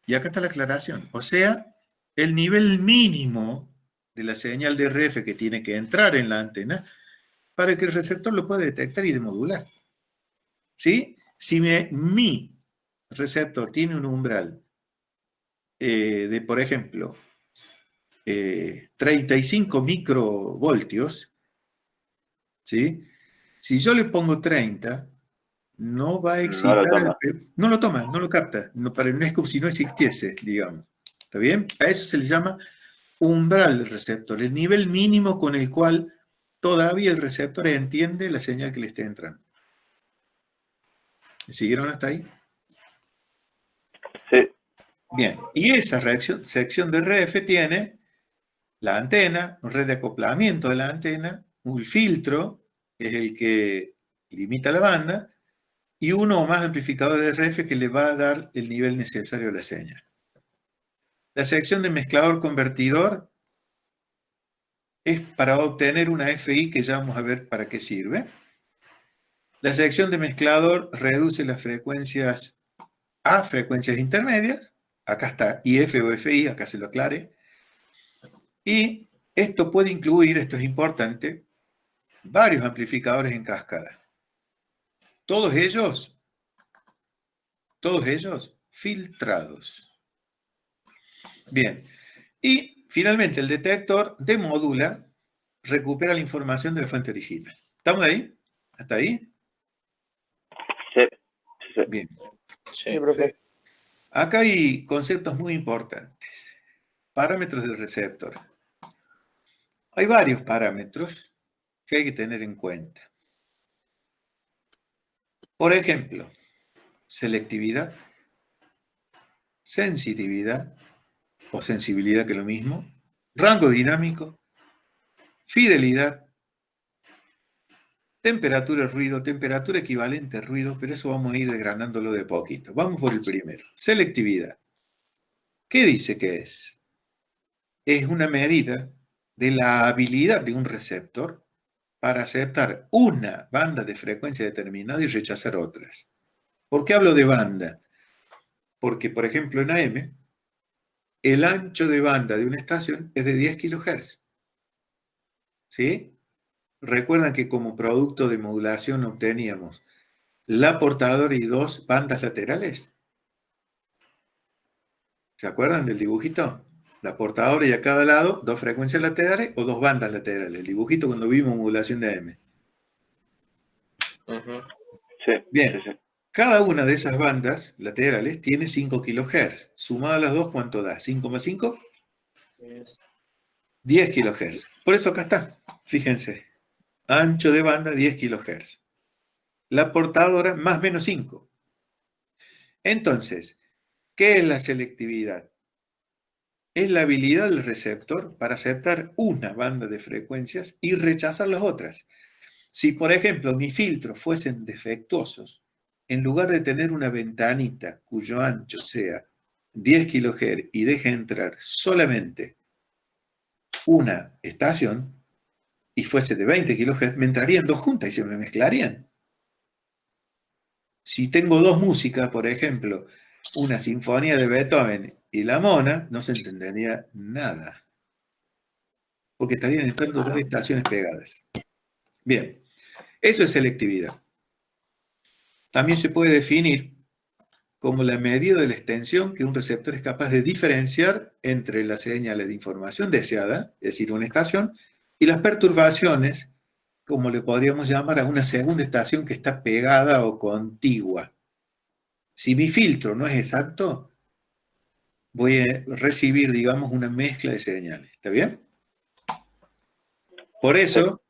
Y acá está la aclaración. O sea, el nivel mínimo de la señal de RF que tiene que entrar en la antena para que el receptor lo pueda detectar y demodular. ¿Sí? Si mi receptor tiene un umbral de, por ejemplo, 35 microvoltios, ¿sí? Si yo le pongo 30, no va a excitar, no lo toma, no lo capta, no es como si no existiese, digamos. ¿Está bien? A eso se le llama umbral del receptor, el nivel mínimo con el cual todavía el receptor entiende la señal que le está entrando. ¿Me siguieron hasta ahí? Sí. Bien, y esa sección de RF tiene la antena, una red de acoplamiento de la antena, un filtro, que es el que limita la banda, y uno o más amplificadores de RF que le va a dar el nivel necesario a la señal. La sección de mezclador convertidor es para obtener una FI que ya vamos a ver para qué sirve. La sección de mezclador reduce las frecuencias a frecuencias intermedias. Acá está IF o FI, acá se lo aclare. Y esto puede incluir, esto es importante, varios amplificadores en cascada. Todos ellos filtrados. Bien. Y finalmente el detector demodula, recupera la información de la fuente original. ¿Estamos ahí? ¿Hasta ahí? Sí, sí. Bien. Sí, profe. Acá hay conceptos muy importantes. Parámetros del receptor. Hay varios parámetros que hay que tener en cuenta. Por ejemplo, selectividad, sensitividad o sensibilidad, que es lo mismo, rango dinámico, fidelidad, temperatura ruido, temperatura equivalente a ruido, pero eso vamos a ir desgranándolo de poquito. Vamos por el primero. Selectividad. ¿Qué dice que es? Es una medida de la habilidad de un receptor para aceptar una banda de frecuencia determinada y rechazar otras. ¿Por qué hablo de banda? Porque, por ejemplo, en AM, el ancho de banda de una estación es de 10 kHz. ¿Sí? Recuerdan que como producto de modulación obteníamos la portadora y dos bandas laterales. ¿Se acuerdan del dibujito? La portadora y a cada lado dos frecuencias laterales o dos bandas laterales. El dibujito cuando vimos modulación de AM. Sí, Bien. sí, sí. Cada una de esas bandas laterales tiene 5 kHz. Sumado a las dos, ¿cuánto da? ¿5,5? 10 kHz. Por eso acá está. Fíjense. Ancho de banda 10 kHz. La portadora más menos 5. Entonces, ¿qué es la selectividad? Es la habilidad del receptor para aceptar una banda de frecuencias y rechazar las otras. Si, por ejemplo, mis filtros fuesen defectuosos, en lugar de tener una ventanita cuyo ancho sea 10 kHz y deje entrar solamente una estación y fuese de 20 kHz, me entrarían dos juntas y se me mezclarían. Si tengo dos músicas, por ejemplo, una sinfonía de Beethoven y la Mona, no se entendería nada. Porque estarían entrando dos estaciones pegadas. Bien, eso es selectividad. También se puede definir como la medida de la extensión que un receptor es capaz de diferenciar entre las señales de información deseada, es decir, una estación, y las perturbaciones, como le podríamos llamar a una segunda estación que está pegada o contigua. Si mi filtro no es exacto, voy a recibir, digamos, una mezcla de señales. ¿Está bien? Por eso,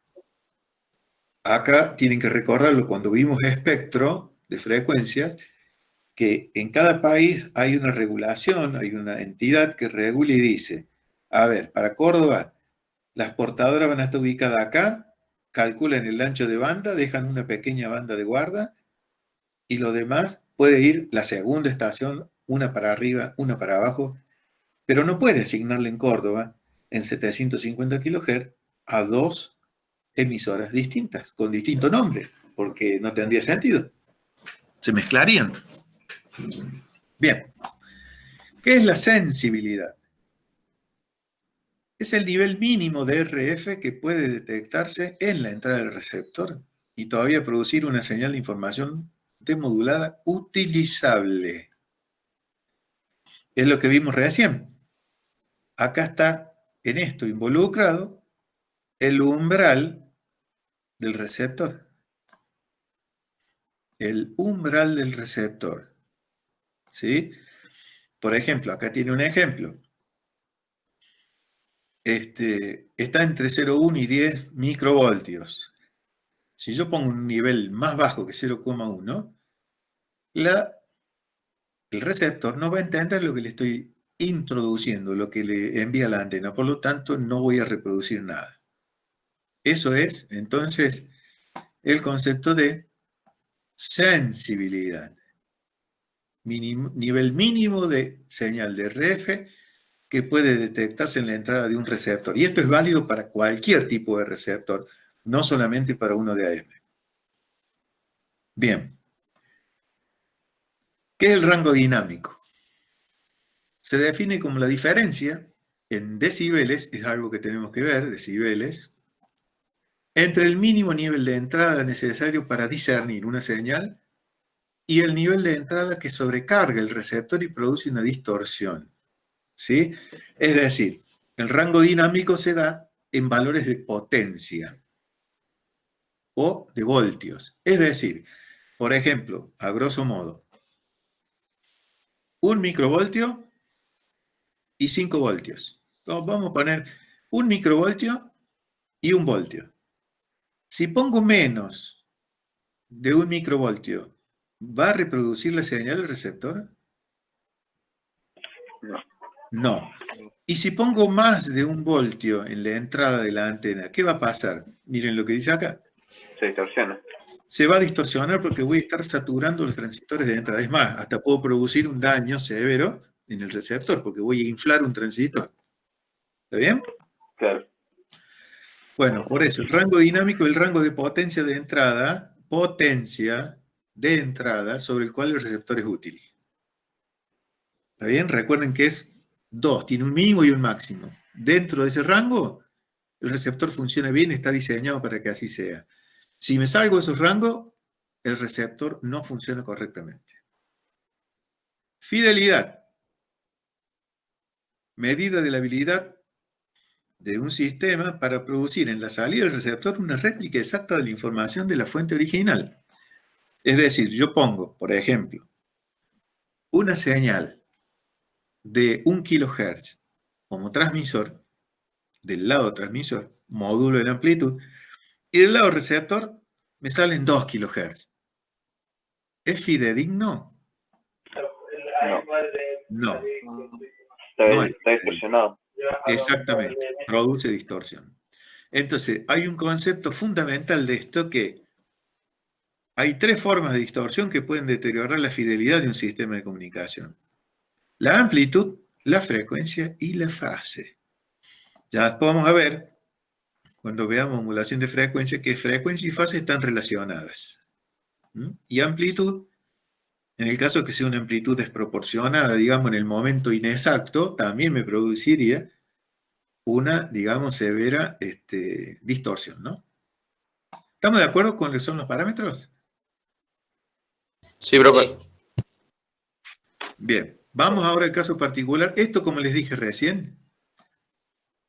acá tienen que recordarlo cuando vimos espectro de frecuencias, que en cada país hay una regulación, hay una entidad que regula y dice, a ver, para Córdoba, las portadoras van a estar ubicadas acá, calculan el ancho de banda, dejan una pequeña banda de guarda, y lo demás puede ir la segunda estación, una para arriba, una para abajo, pero no puede asignarle en Córdoba, en 750 kHz, a dos emisoras distintas, con distinto nombre, porque no tendría sentido. Se mezclarían. Bien. ¿Qué es la sensibilidad? Es el nivel mínimo de RF que puede detectarse en la entrada del receptor y todavía producir una señal de información demodulada utilizable. Es lo que vimos recién. Acá está en esto involucrado el umbral del receptor. El umbral del receptor. ¿Sí? Por ejemplo, acá tiene un ejemplo. Está entre 0,1 y 10 microvoltios. Si yo pongo un nivel más bajo que 0,1, el receptor no va a entender lo que le estoy introduciendo lo que le envía la antena, por lo tanto no voy a reproducir nada. Eso es, entonces, el concepto de sensibilidad. Nivel mínimo de señal de RF que puede detectarse en la entrada de un receptor. Y esto es válido para cualquier tipo de receptor, no solamente para uno de AM. Bien. ¿Qué es el rango dinámico? Se define como la diferencia en decibeles, es algo que tenemos que ver, decibeles, entre el mínimo nivel de entrada necesario para discernir una señal y el nivel de entrada que sobrecarga el receptor y produce una distorsión. ¿Sí? Es decir, el rango dinámico se da en valores de potencia o de voltios. Es decir, por ejemplo, a grosso modo, 1 microvoltio y 5 voltios. Entonces, vamos a poner 1 microvoltio y 1 voltio. Si pongo menos de 1 microvoltio, ¿va a reproducir la señal del receptor? No. No. Y si pongo más de 1 voltio en la entrada de la antena, ¿qué va a pasar? Miren lo que dice acá. Se distorsiona. Se va a distorsionar porque voy a estar saturando los transistores de entrada. Es más, hasta puedo producir un daño severo en el receptor porque voy a inflar un transistor. ¿Está bien? Claro. Bueno, por eso, el rango dinámico es el rango de potencia de entrada sobre el cual el receptor es útil. ¿Está bien? Recuerden que es 2, tiene un mínimo y un máximo. Dentro de ese rango, el receptor funciona bien, está diseñado para que así sea. Si me salgo de esos rangos, el receptor no funciona correctamente. Fidelidad. Medida de la habilidad de un sistema para producir en la salida del receptor una réplica exacta de la información de la fuente original. Es decir, yo pongo, por ejemplo, una señal de 1 kHz como transmisor, del lado transmisor, módulo de la amplitud, y del lado receptor me salen 2 kHz. ¿Es fidedigno? No. Está distorsionado. Exactamente, produce distorsión. Entonces, hay un concepto fundamental de esto que hay 3 formas de distorsión que pueden deteriorar la fidelidad de un sistema de comunicación. La amplitud, la frecuencia y la fase. Ya después vamos a ver, cuando veamos modulación de frecuencia, que frecuencia y fase están relacionadas. Y amplitud, en el caso que sea una amplitud desproporcionada, digamos, en el momento inexacto, también me produciría una, digamos, severa distorsión, ¿no? ¿Estamos de acuerdo con lo que son los parámetros? Sí, profe. Bien, vamos ahora al caso particular. Esto, como les dije recién,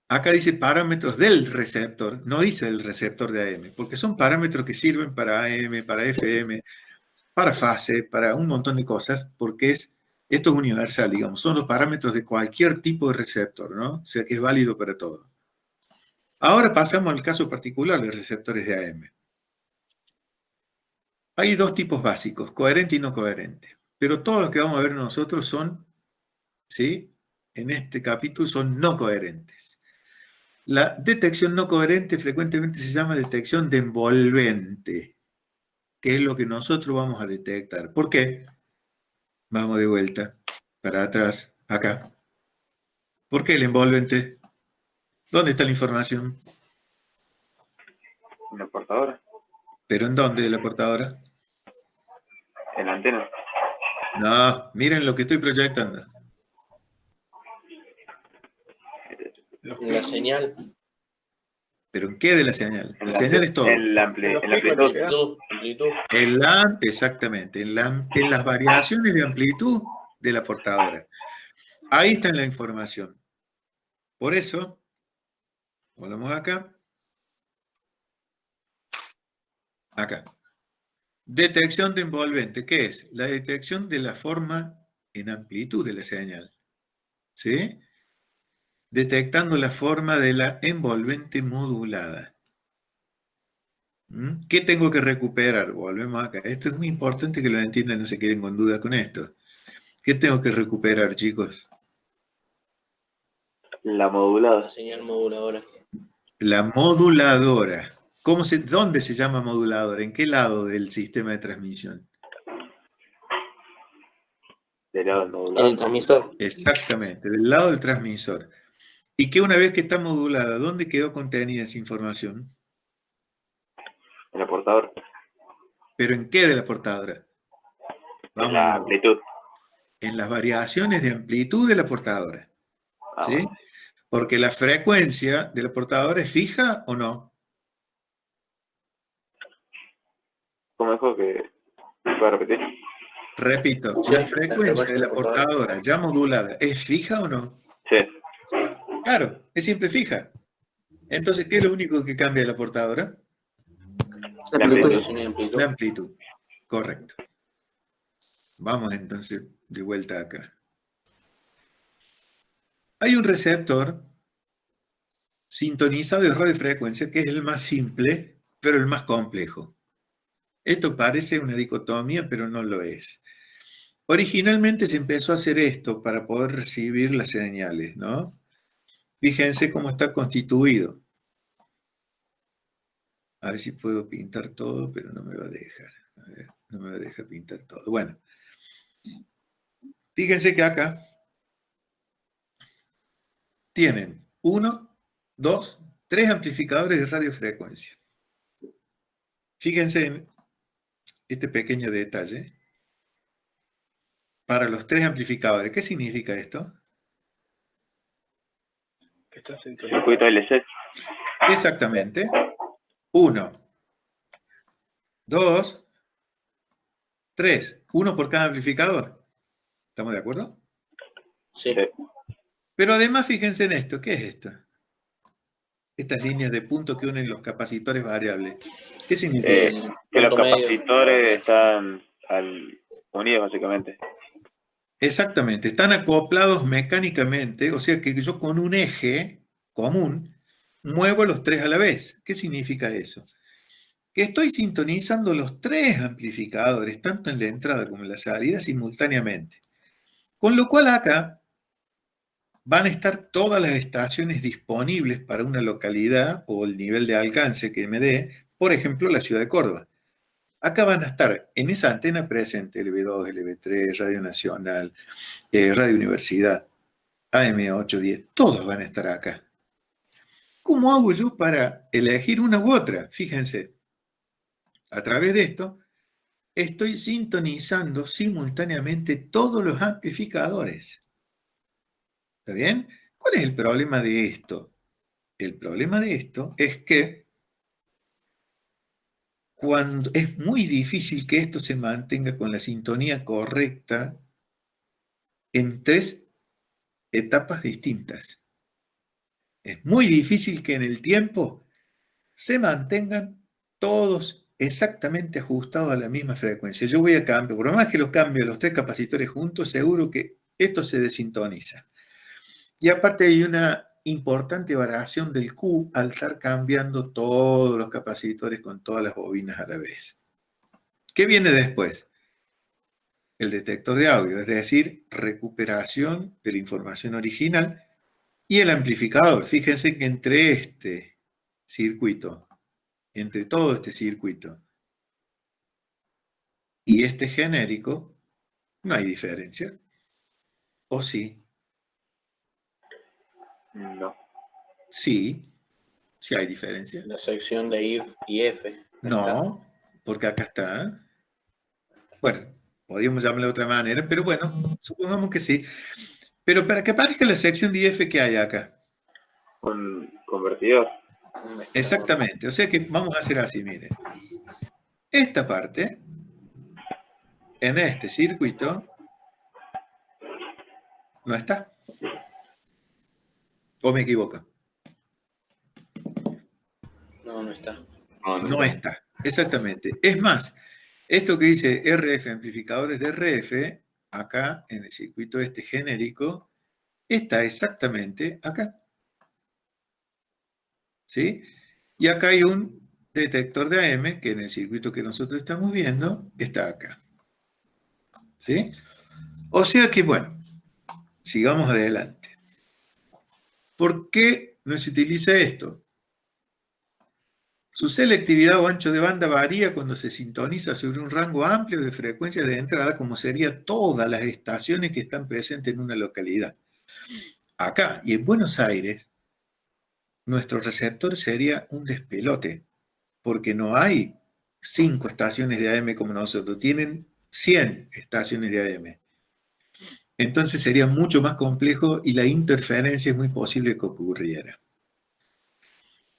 acá dice parámetros del receptor, no dice del receptor de AM, porque son parámetros que sirven para AM, para FM, para fase, para un montón de cosas, porque esto es universal, digamos, son los parámetros de cualquier tipo de receptor, ¿no? O sea que es válido para todo. Ahora pasamos al caso particular de receptores de AM. Hay 2 tipos básicos, coherente y no coherente, pero todos los que vamos a ver nosotros son, ¿sí? En este capítulo son no coherentes. La detección no coherente frecuentemente se llama detección de envolvente, que es lo que nosotros vamos a detectar. ¿Por qué? Vamos de vuelta, para atrás, acá. ¿Por qué el envolvente? ¿Dónde está la información? En la portadora. ¿Pero en dónde de la portadora? En la antena. No, miren lo que estoy proyectando. La señal. ¿Pero en qué de la señal? En La la, señal es todo. en la amplitud. Amplitud. Exactamente, en las variaciones de amplitud de la portadora. Ahí está la información. Por eso, volvemos acá. Acá. Detección de envolvente. ¿Qué es? La detección de la forma en amplitud de la señal. ¿Sí? Detectando la forma de la envolvente modulada. ¿Qué tengo que recuperar? Volvemos acá. Esto es muy importante que lo entiendan, no se queden con dudas con esto. ¿Qué tengo que recuperar, chicos? La modulada. La señal moduladora. La moduladora. ¿Dónde se llama moduladora? ¿En qué lado del sistema de transmisión? Del lado del En modulador. el transmisor. Exactamente, del lado del transmisor. Y que una vez que está modulada, ¿dónde quedó contenida esa información? En el portador. ¿Pero en qué de la portadora? En Vamos la a ver. amplitud. En las variaciones de amplitud de la portadora. Ah, ¿Sí? bueno. Porque la frecuencia de la portadora es fija o no. ¿Cómo dijo que puede repetir? Repito, Sí, la la frecuencia frecuencia de de la la portadora. portadora ya modulada, ¿es fija o no? Sí. Claro, es siempre fija. Entonces, ¿qué es lo único que cambia de la portadora? La Amplitud. Variación de amplitud. La amplitud. Correcto. Vamos entonces de vuelta acá. Hay un receptor sintonizado de radiofrecuencia que es el más simple, pero el más complejo. Esto parece una dicotomía, pero no lo es. Originalmente se empezó a hacer esto para poder recibir las señales, ¿no? Fíjense cómo está constituido. A ver si puedo pintar todo, pero no me va a dejar. A ver, no me va a dejar pintar todo. Bueno, fíjense que acá tienen 1, 2, 3 amplificadores de radiofrecuencia. Fíjense en este pequeño detalle. Para los 3 amplificadores, ¿qué significa esto? Que está sintonizado. Circuito LC. Exactamente. 1, 2, 3. 1 por cada amplificador. ¿Estamos de acuerdo? Sí. Pero además fíjense en esto. ¿Qué es esto? Estas líneas de punto que unen los capacitores variables. ¿Qué significa? Que los Punto medio. capacitores están unidos básicamente. Exactamente. Están acoplados mecánicamente. O sea que yo con un eje común muevo los 3 a la vez. ¿Qué significa eso? Que estoy sintonizando los 3 amplificadores, tanto en la entrada como en la salida, simultáneamente. Con lo cual acá van a estar todas las estaciones disponibles para una localidad o el nivel de alcance que me dé, por ejemplo, la ciudad de Córdoba. Acá van a estar en esa antena presente LB2, LB3, Radio Nacional, Radio Universidad, AM810, todos van a estar acá. ¿Cómo hago yo para elegir una u otra? Fíjense, a través de esto estoy sintonizando simultáneamente todos los amplificadores. ¿Está bien? ¿Cuál es el problema de esto? El problema de esto es que es muy difícil que esto se mantenga con la sintonía correcta en 3 etapas distintas. Es muy difícil que en el tiempo se mantengan todos exactamente ajustados a la misma frecuencia. Yo voy a cambiar, por más que los cambio los 3 capacitores juntos, seguro que esto se desintoniza. Y aparte hay una importante variación del Q al estar cambiando todos los capacitores con todas las bobinas a la vez. ¿Qué viene después? El detector de audio, es decir, recuperación de la información original y el amplificador. Fíjense que entre este circuito, entre todo este circuito y este genérico, no hay diferencia. ¿O sí? No. Sí, sí hay diferencia. La sección de IF y F. No, porque acá está. Bueno, podríamos llamarlo de otra manera, pero bueno, supongamos que sí. Pero para que aparezca la sección de IF que hay acá. Un convertidor. Exactamente, o sea que vamos a hacer así, miren. Esta parte, en este circuito, no está. ¿O me equivoco? No, no está. No está, exactamente. Es más, esto que dice RF, amplificadores de RF, acá en el circuito este genérico, está exactamente acá. ¿Sí? Y acá hay un detector de AM, que en el circuito que nosotros estamos viendo, está acá. ¿Sí? O sea que, bueno, sigamos adelante. ¿Por qué no se utiliza esto? Su selectividad o ancho de banda varía cuando se sintoniza sobre un rango amplio de frecuencias de entrada, como sería todas las estaciones que están presentes en una localidad. Acá y en Buenos Aires, nuestro receptor sería un despelote, porque no hay 5 estaciones de AM como nosotros, tienen 100 estaciones de AM. Entonces sería mucho más complejo y la interferencia es muy posible que ocurriera.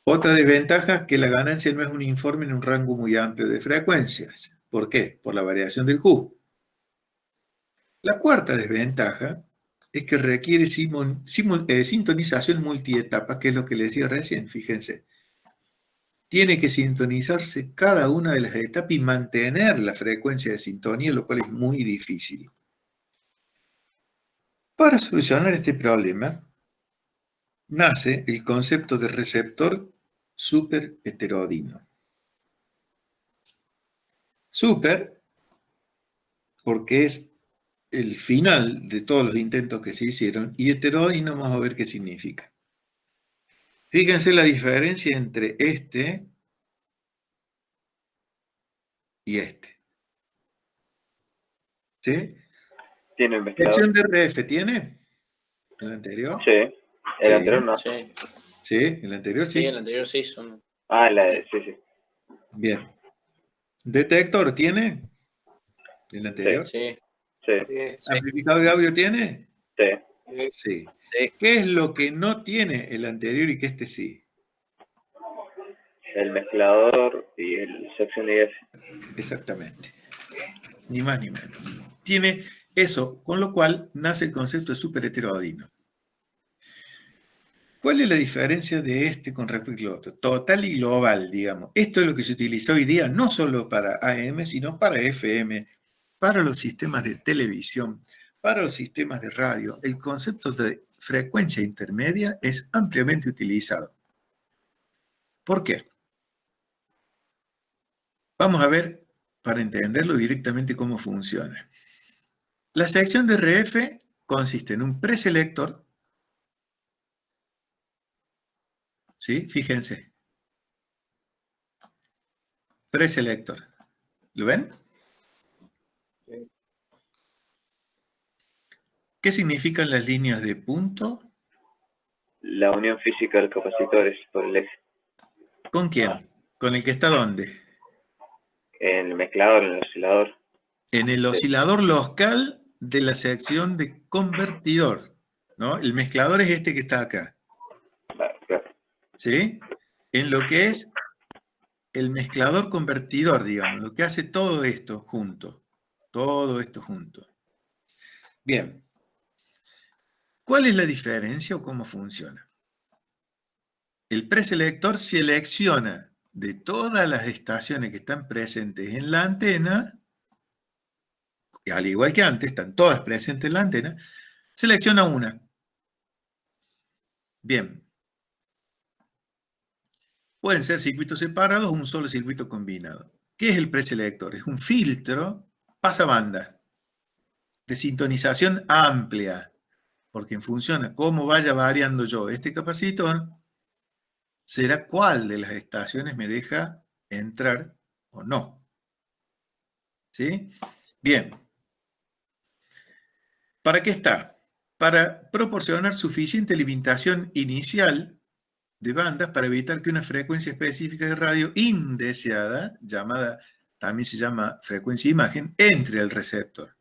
Otra desventaja es que la ganancia no es uniforme en un rango muy amplio de frecuencias. ¿Por qué? Por la variación del Q. La cuarta desventaja es que requiere sintonización multietapa, que es lo que les decía recién, fíjense. Tiene que sintonizarse cada una de las etapas y mantener la frecuencia de sintonía, lo cual es muy difícil. Para solucionar este problema, nace el concepto de receptor super heterodino. Super, porque es el final de todos los intentos que se hicieron, y heterodino vamos a ver qué significa. Fíjense la diferencia entre este y este. ¿Sí? ¿Tiene el mezclador? ¿Sección de RF tiene? ¿El anterior? Sí. El Sí. anterior no. Sí, Sí, el anterior sí, sí. el anterior sí son. Ah, sí, sí. Bien. ¿Detector tiene? ¿El anterior? Sí, Sí, ¿Amplificador de audio tiene? sí. Sí. Sí. ¿Qué es lo que no tiene el anterior y que este sí? El mezclador y el sección IF. Exactamente. Ni más ni menos. Tiene eso, con lo cual nace el concepto de super heterodino. ¿Cuál es la diferencia de este con respecto al otro? Total y global, digamos. Esto es lo que se utiliza hoy día no solo para AM, sino para FM, para los sistemas de televisión, para los sistemas de radio. El concepto de frecuencia intermedia es ampliamente utilizado. ¿Por qué? Vamos a ver, para entenderlo directamente, cómo funciona. La sección de RF consiste en un preselector, ¿sí? Fíjense. Preselector. ¿Lo ven? ¿Qué significan las líneas de punto? La unión física de los capacitores por el eje. ¿Con quién? ¿Con el que está dónde? En el mezclador, en el oscilador. En el oscilador local de la sección de convertidor, ¿no? El mezclador es este que está acá, Claro. ¿sí? En lo que es el mezclador convertidor, digamos, lo que hace todo esto junto. Todo esto junto. Bien. ¿Cuál es la diferencia o cómo funciona? El preselector selecciona de todas las estaciones que están presentes en la antena, al igual que antes, están todas presentes en la antena, selecciona una. Bien. Pueden ser circuitos separados o un solo circuito combinado. ¿Qué es el preselector? Es un filtro pasabanda de sintonización amplia, porque en función a cómo vaya variando yo este capacitor, será cuál de las estaciones me deja entrar o no. ¿Sí? Bien. ¿Para qué está? Para proporcionar suficiente limitación inicial de bandas para evitar que una frecuencia específica de radio indeseada, también se llama frecuencia imagen, entre al receptor.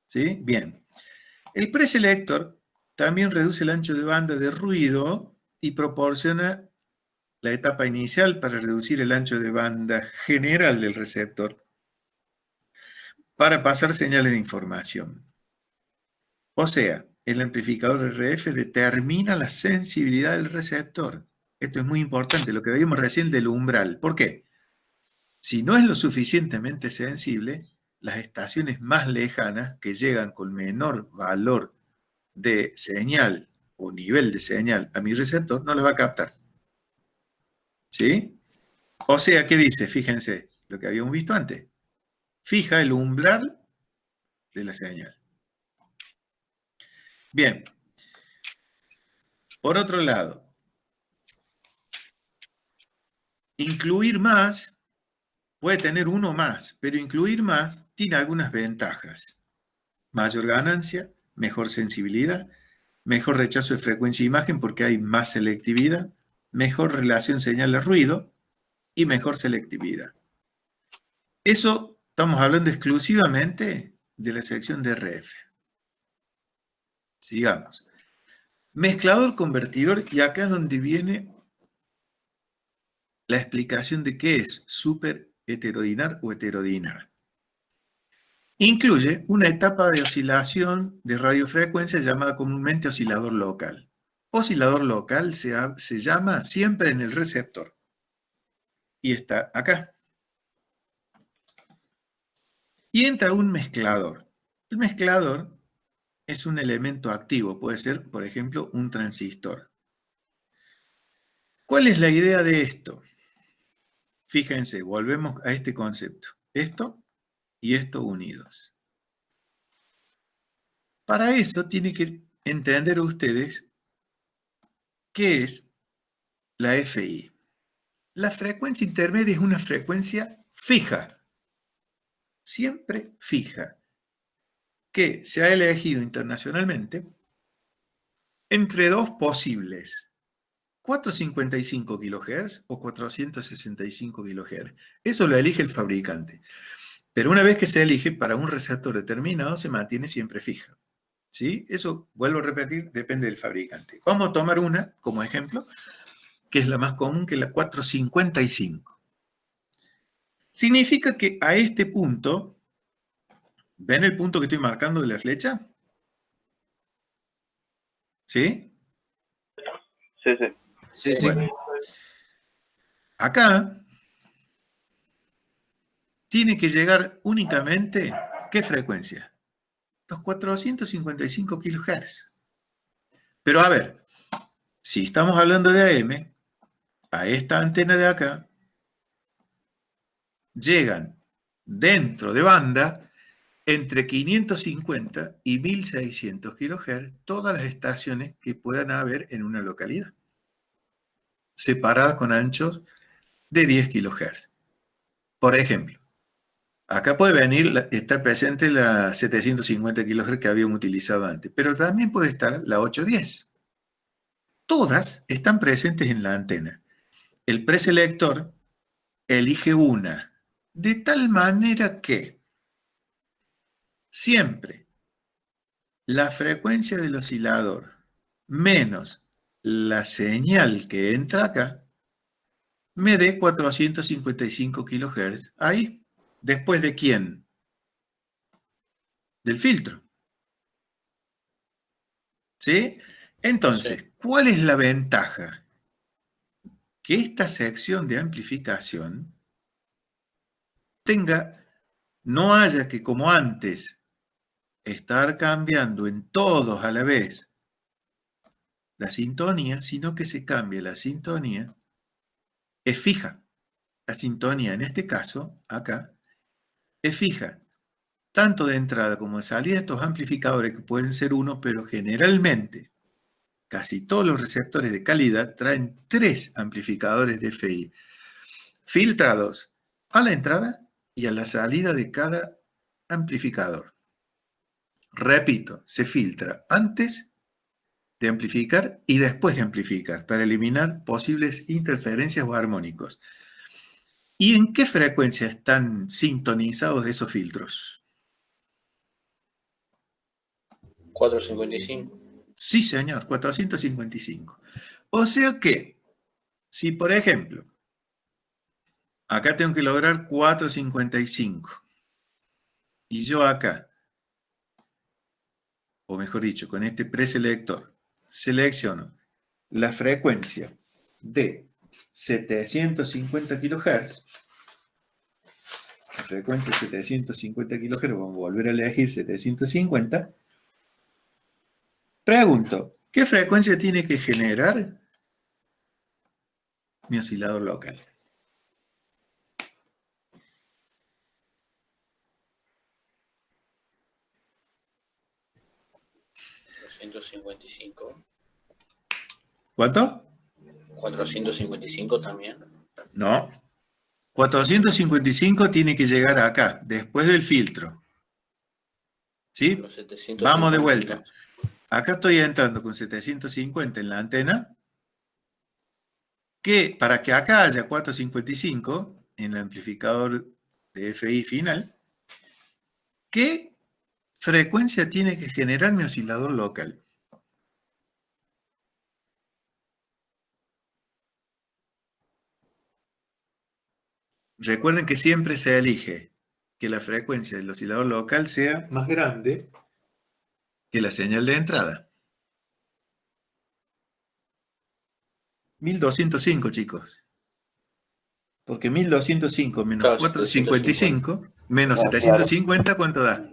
¿Sí? Bien. El preselector también reduce el ancho de banda de ruido y proporciona la etapa inicial para reducir el ancho de banda general del receptor para pasar señales de información. O sea, el amplificador RF determina la sensibilidad del receptor. Esto es muy importante, lo que vimos recién del umbral. ¿Por qué? Si no es lo suficientemente sensible, las estaciones más lejanas, que llegan con menor valor de señal o nivel de señal a mi receptor, no lo va a captar. ¿Sí? O sea, ¿qué dice? Fíjense, lo que habíamos visto antes. Fija el umbral de la señal. Bien. Por otro lado, incluir más puede tener uno más, pero incluir más tiene algunas ventajas. Mayor ganancia, mejor sensibilidad, mejor rechazo de frecuencia e imagen porque hay más selectividad, mejor relación señal-ruido y mejor selectividad. Eso estamos hablando exclusivamente de la sección de RF. Sigamos. Mezclador convertidor, y acá es donde viene la explicación de qué es súper heterodinar o heterodinar. Incluye una etapa de oscilación de radiofrecuencia llamada comúnmente oscilador local. Oscilador local se llama siempre en el receptor. Y está acá. Y entra un mezclador. El mezclador es un elemento activo, puede ser, por ejemplo, un transistor. ¿Cuál es la idea de esto? Fíjense, volvemos a este concepto. Esto y esto unidos. Para eso tienen que entender ustedes qué es la FI. La frecuencia intermedia es una frecuencia fija, siempre fija, que se ha elegido internacionalmente entre dos posibles, 455 kHz o 465 kHz. Eso lo elige el fabricante. Pero una vez que se elige para un receptor determinado, se mantiene siempre fija. ¿Sí? Eso, vuelvo a repetir, depende del fabricante. Vamos a tomar una como ejemplo, que es la más común, que es la 455. Significa que a este punto, ¿ven el punto que estoy marcando de la flecha? ¿Sí? Sí, sí. Sí, sí. Bueno, acá tiene que llegar únicamente, ¿qué frecuencia? Los 455 kHz. Pero a ver, si estamos hablando de AM, a esta antena de acá, llegan dentro de banda entre 550 y 1600 kHz todas las estaciones que puedan haber en una localidad, separadas con anchos de 10 kHz. Por ejemplo, acá puede estar presente la 750 kHz que habíamos utilizado antes, pero también puede estar la 810. Todas están presentes en la antena. El preselector elige una, de tal manera que siempre la frecuencia del oscilador menos la señal que entra acá me dé 455 kHz. Ahí, ¿después de quién? Del filtro. ¿Sí? Entonces, ¿cuál es la ventaja? Que esta sección de amplificación no haya que, como antes, estar cambiando en todos a la vez la sintonía, sino que se cambie la sintonía, es fija. La sintonía, en este caso, acá, es fija. Tanto de entrada como de salida de estos amplificadores, que pueden ser uno, pero generalmente casi todos los receptores de calidad traen 3 amplificadores de FI, filtrados a la entrada y a la salida de cada amplificador. Repito, se filtra antes de amplificar y después de amplificar para eliminar posibles interferencias o armónicos. ¿Y en qué frecuencia están sintonizados esos filtros? 455. Sí, señor, 455. O sea que, si por ejemplo, acá tengo que lograr 455, y yo acá, o mejor dicho, con este preselector, selecciono la frecuencia de 750 kHz, la frecuencia 750 kHz, vamos a volver a elegir 750, pregunto, ¿qué frecuencia tiene que generar mi oscilador local? $255. ¿Cuánto? 455 también. No. 455 tiene que llegar acá, después del filtro. ¿Sí? Los 750 Vamos de vuelta. más. Acá estoy entrando con 750 en la antena, que para que acá haya 455 en el amplificador de FI final, ¿qué frecuencia tiene que generar mi oscilador local? Recuerden que siempre se elige que la frecuencia del oscilador local sea más grande que la señal de entrada. 1205, chicos. Porque 1205 menos Claro, 455 menos Claro. 750, ¿cuánto da?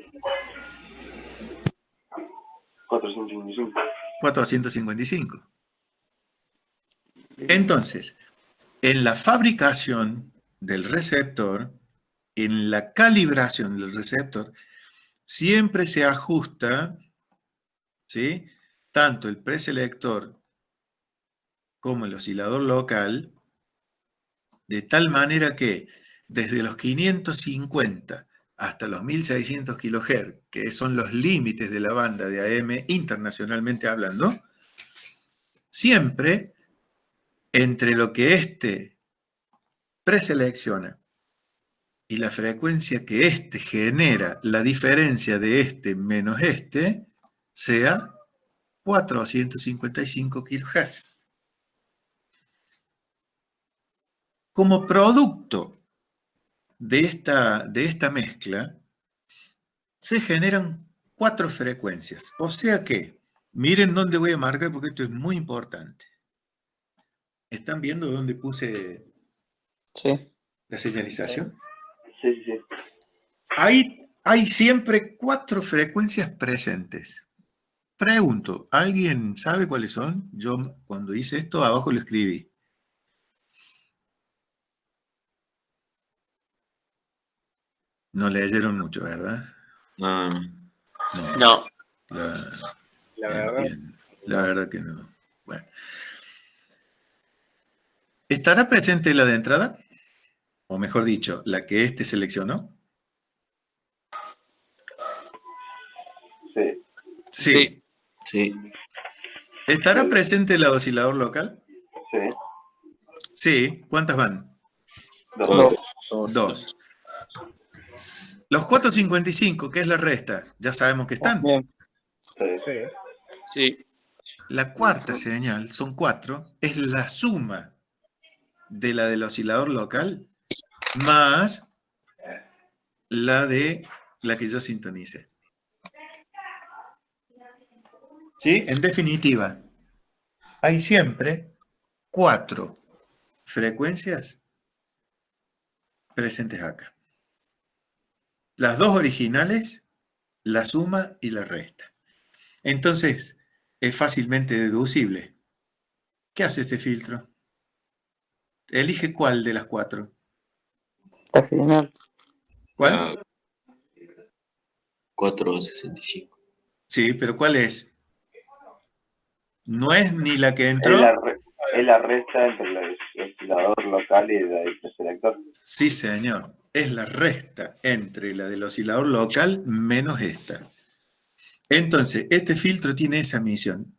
455. 455. Entonces, en la fabricación del receptor, en la calibración del receptor, siempre se ajusta, ¿sí?, tanto el preselector como el oscilador local, de tal manera que desde los 550 hasta los 1600 kHz, que son los límites de la banda de AM internacionalmente hablando, siempre entre lo que éste preselecciona y la frecuencia que éste genera, la diferencia de este menos este, sea 455 kHz. Como producto de esta mezcla, se generan 4 frecuencias. O sea que, miren dónde voy a marcar porque esto es muy importante. ¿Están viendo dónde puse Sí. la señalización? Sí, sí. Hay siempre 4 frecuencias presentes. Pregunto, ¿alguien sabe cuáles son? Yo cuando hice esto abajo lo escribí. No leyeron mucho, ¿verdad? No. No. La verdad. Bien. La verdad que no. Bueno. ¿Estará presente la de entrada? O mejor dicho, la que éste seleccionó. Sí. Sí. Sí. ¿Estará presente el oscilador local? Sí. Sí. ¿Cuántas van? Dos. 2. Los 455, ¿qué es la resta? Ya sabemos que están. Bien. Sí. Sí. Sí. La cuarta señal, son 4, es la suma de la del oscilador local más la de la que yo sintonice. ¿Sí? En definitiva, hay siempre 4 frecuencias presentes acá. Las 2 originales, la suma y la resta. Entonces, es fácilmente deducible. ¿Qué hace este filtro? Elige cuál de las 4. La final. ¿Cuál? 465. Sí, pero ¿cuál es? No es ni la que entró. Es la resta entre el oscilador local y el preselector. Sí, señor. Es la resta entre la del oscilador local menos esta. Entonces, este filtro tiene esa misión.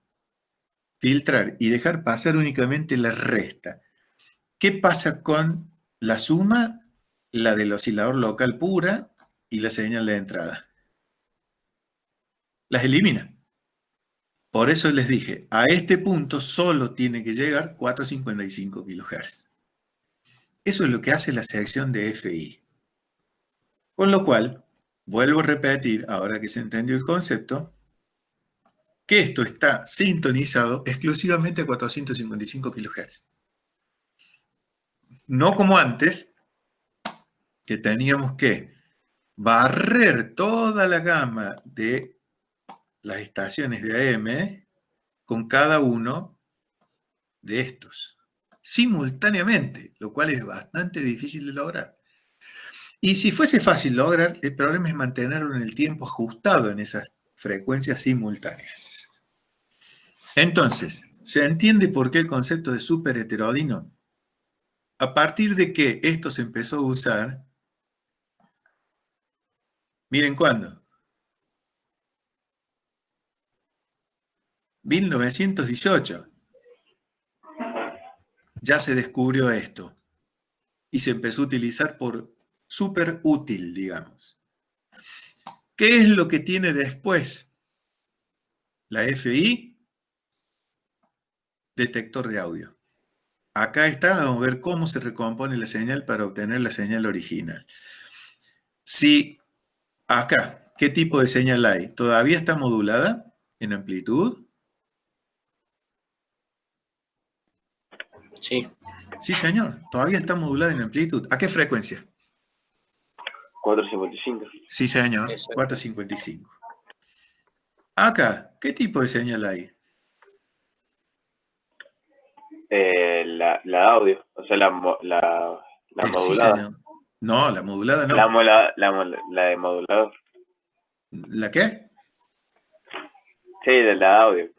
Filtrar y dejar pasar únicamente la resta. ¿Qué pasa con la suma? La del oscilador local pura y la señal de entrada. Las elimina. Por eso les dije, a este punto solo tiene que llegar 455 kHz. Eso es lo que hace la sección de FI. Con lo cual, vuelvo a repetir, ahora que se entendió el concepto, que esto está sintonizado exclusivamente a 455 kHz. No como antes, que teníamos que barrer toda la gama de las estaciones de AM con cada uno de estos, simultáneamente, lo cual es bastante difícil de lograr. Y si fuese fácil lograr, el problema es mantenerlo en el tiempo ajustado en esas frecuencias simultáneas. Entonces, ¿Se entiende por qué el concepto de superheterodino? A partir de que esto se empezó a usar, miren cuándo. 1918. Ya se descubrió esto. Y se empezó a utilizar por súper útil, digamos. ¿Qué es lo que tiene después? La FI, detector de audio. Acá está, vamos a ver cómo se recompone la señal para obtener la señal original. Si acá, ¿qué tipo de señal hay? ¿Todavía está modulada en amplitud? Sí. Sí, señor, todavía está modulada en amplitud. ¿A qué frecuencia? 455. Sí, señor, Exacto. 455. Acá, ¿qué tipo de señal hay? La audio, o sea, la Sí, modulada. señor. No, la modulada no. La de modulador. ¿La qué? Sí, de la audio.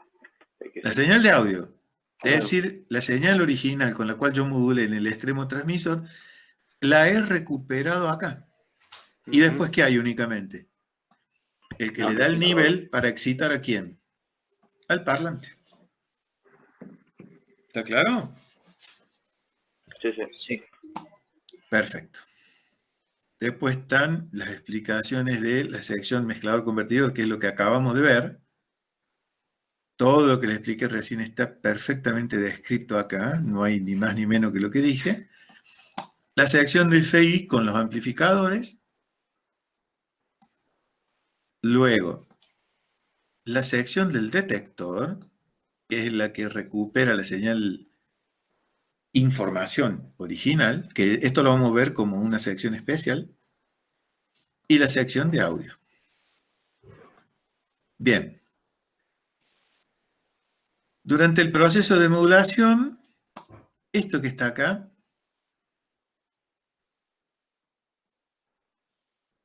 La señal de audio. Es decir, la señal original con la cual yo modulé en el extremo transmisor, la he recuperado acá. ¿Y después qué hay únicamente? El que le da el nivel para excitar ¿a quién? Al parlante. ¿Está claro? Sí, sí. Sí. Perfecto. Después están las explicaciones de la sección mezclador-convertidor, que es lo que acabamos de ver. Todo lo que les expliqué recién está perfectamente descrito acá, no hay ni más ni menos que lo que dije. La sección de FI con los amplificadores. Luego, la sección del detector, que es la que recupera la señal información original, que esto lo vamos a ver como una sección especial, y la sección de audio. Bien. Durante el proceso de modulación, esto que está acá,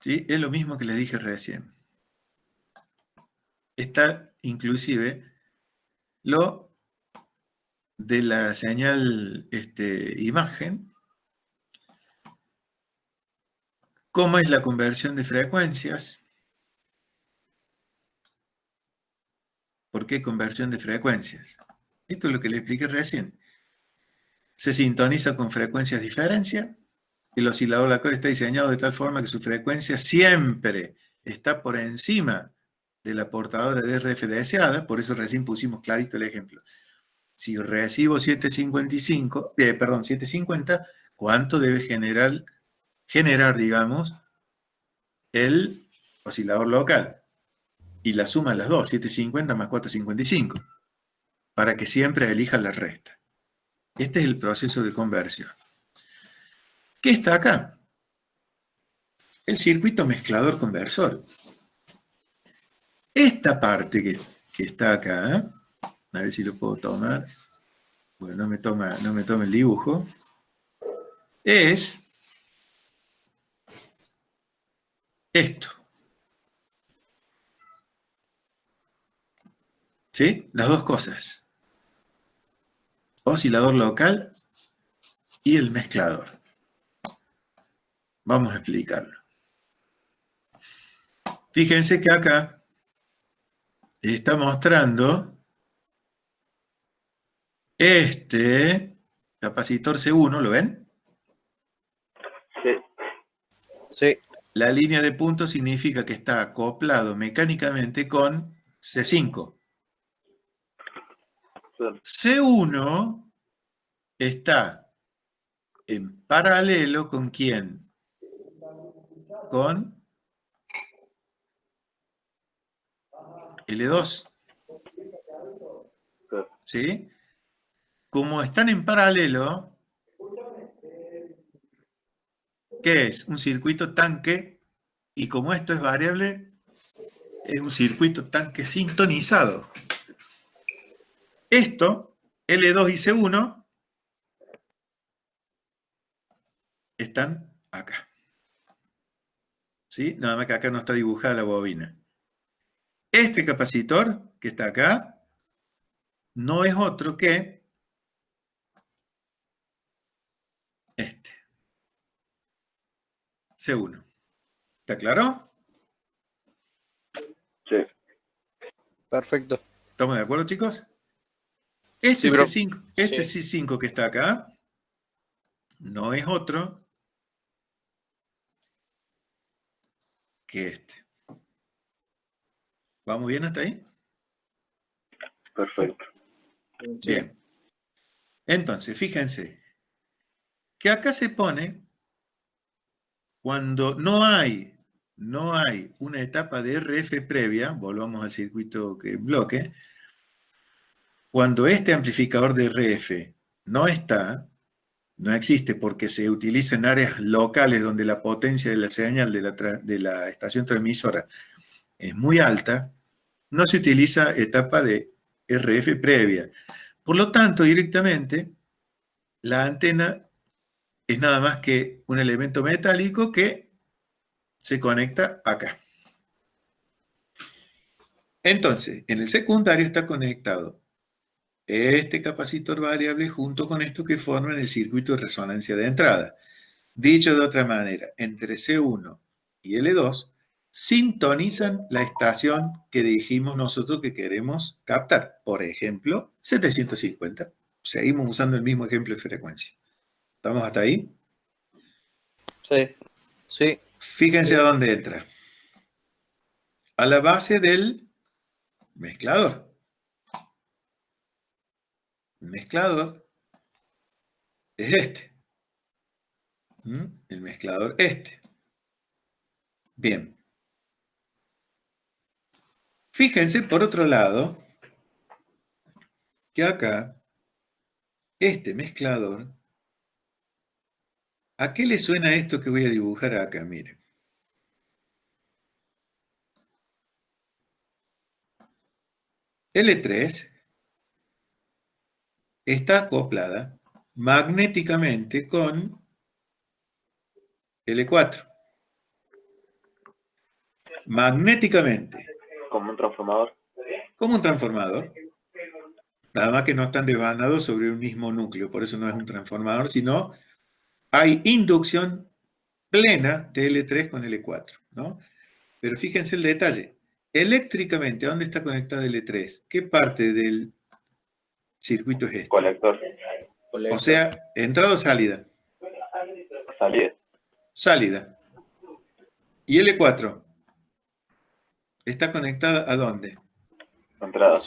¿sí? Es lo mismo que les dije recién. Está inclusive lo de la señal imagen. ¿Cómo es la conversión de frecuencias? ¿Por qué conversión de frecuencias? Esto es lo que le expliqué recién. Se sintoniza con frecuencias diferencia. El oscilador local está diseñado de tal forma que su frecuencia siempre está por encima de la portadora de RF deseada. Por eso recién pusimos clarito el ejemplo. Si recibo 750, ¿cuánto debe generar, digamos, el oscilador local? Y la suma de las dos, 750 más 455, para que siempre elija la resta. Este es el proceso de conversión. ¿Qué está acá? El circuito mezclador conversor. Esta parte que está acá, a ver si lo puedo tomar. Bueno, no me toma el dibujo. Es esto. ¿Sí? Las dos cosas. Oscilador local y el mezclador. Vamos a explicarlo. Fíjense que acá está mostrando este capacitor C1, ¿lo ven? Sí. Sí. La línea de puntos significa que está acoplado mecánicamente con C5. C1 está en paralelo con ¿quién? Con L2. ¿Sí? Como están en paralelo, ¿qué es? Un circuito tanque, y como esto es variable, es un circuito tanque sintonizado. Esto, L2 y C1, están acá. ¿Sí? Nada más que acá no está dibujada la bobina. Este capacitor, que está acá, no es otro que este. C1. ¿Está claro? Sí. Perfecto. ¿Estamos de acuerdo, chicos? Este Sí, bro. C5, este Sí. C5 que está acá no es otro que este. ¿Vamos bien hasta ahí? Perfecto. Bien. Entonces, fíjense que acá se pone cuando no hay una etapa de RF previa, volvamos al circuito que bloque, cuando este amplificador de RF no está, no existe porque se utiliza en áreas locales donde la potencia de la señal de la estación transmisora es muy alta, no se utiliza etapa de RF previa. Por lo tanto, directamente, la antena es nada más que un elemento metálico que se conecta acá. Entonces, en el secundario está conectado este capacitor variable junto con esto que forman el circuito de resonancia de entrada. Dicho de otra manera, entre C1 y L2 sintonizan la estación que dijimos nosotros que queremos captar. Por ejemplo, 750. Seguimos usando el mismo ejemplo de frecuencia. ¿Estamos hasta ahí? Sí. Sí. Fíjense a dónde entra. A la base del mezclador. El mezclador es este. El mezclador este. Bien. Fíjense, por otro lado, que acá, este mezclador, ¿a qué le suena esto que voy a dibujar acá? Miren. L3 está acoplada magnéticamente con L4. Magnéticamente. Como un transformador. Como un transformador. Nada más que no están desbanados sobre un mismo núcleo. Por eso no es un transformador, sino hay inducción plena de L3 con L4, ¿no? Pero fíjense el detalle. Eléctricamente, ¿a dónde está conectado L3? ¿Qué parte del circuito es este? Colector. O sea, entrada o salida. Salida. Salida. ¿Y L4? ¿Está conectada a dónde? Entrada.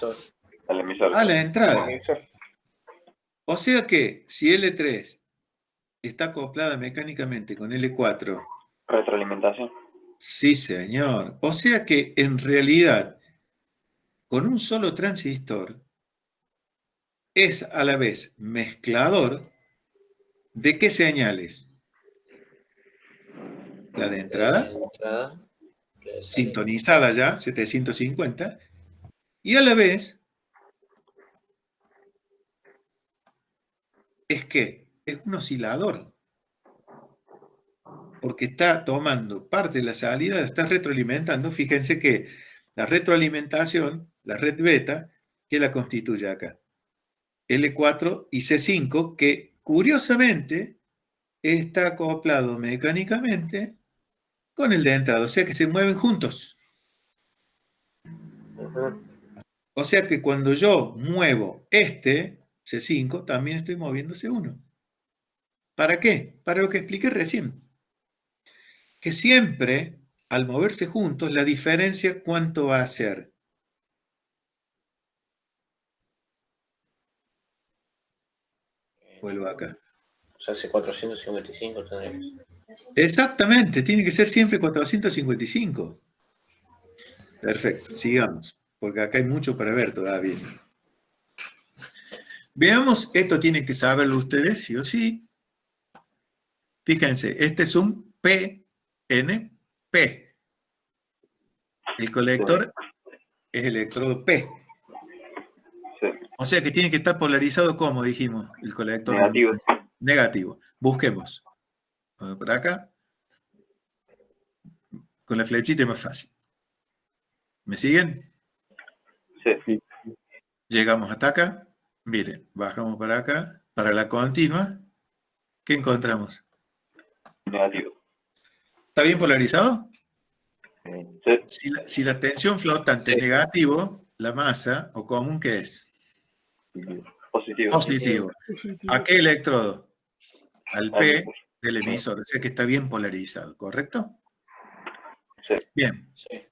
Al emisor. A la entrada. O sea que si L3 está acoplada mecánicamente con L4. Retroalimentación. Sí, señor. O sea que en realidad, con un solo transistor, es a la vez mezclador de qué señales. La de entrada, sintonizada ya, 750, y a la vez es un oscilador, porque está tomando parte de la salida, está retroalimentando. Fíjense que la retroalimentación, la red beta, ¿qué la constituye acá? L4 y C5, que curiosamente está acoplado mecánicamente con el de entrada, o sea que se mueven juntos. O sea que cuando yo muevo este C5, también estoy moviendo C1. ¿Para qué? Para lo que expliqué recién. Que siempre, al moverse juntos, la diferencia, ¿cuánto va a ser? Vuelvo acá. O sea, hace 455 tendríamos. Exactamente, tiene que ser siempre 455. Perfecto, sigamos, porque acá hay mucho para ver todavía. Veamos, esto tienen que saberlo ustedes, sí o sí. Fíjense, este es un PNP. El colector es electrodo P. Sí. O sea que tiene que estar polarizado, como dijimos, el colector. Negativo. Negativo. Busquemos. Por acá. Con la flechita es más fácil. ¿Me siguen? Sí. Llegamos hasta acá. Miren, bajamos para acá. Para la continua, ¿qué encontramos? Negativo. ¿Está bien polarizado? Sí. Si la tensión flotante es negativo, la masa, o común, ¿qué es? Positivo. Positivo. ¿A qué electrodo? Al Al P emisor. del emisor. O sea que está bien polarizado, ¿correcto? Sí. Bien. Sí.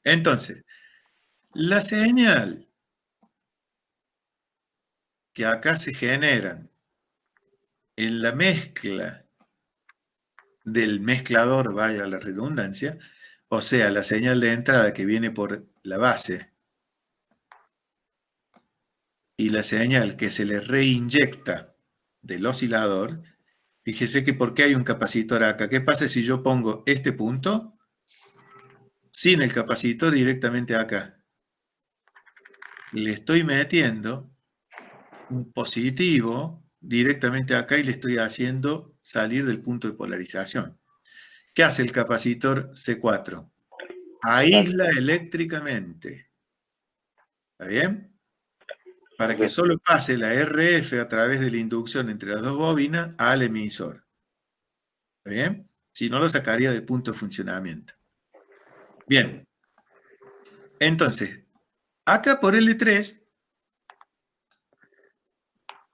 Entonces, la señal que acá se generan en la mezcla del mezclador, valga la redundancia, o sea, la señal de entrada que viene por la base y la señal que se le reinyecta del oscilador, fíjese que ¿por qué hay un capacitor acá? ¿Qué pasa si yo pongo este punto sin el capacitor directamente acá? Le estoy metiendo un positivo directamente acá y le estoy haciendo salir del punto de polarización. ¿Qué hace el capacitor C4? Aísla eléctricamente. ¿Está bien? Para que solo pase la RF a través de la inducción entre las dos bobinas al emisor. ¿Está bien? Si no, lo sacaría del punto de funcionamiento. Bien. Entonces, acá por L3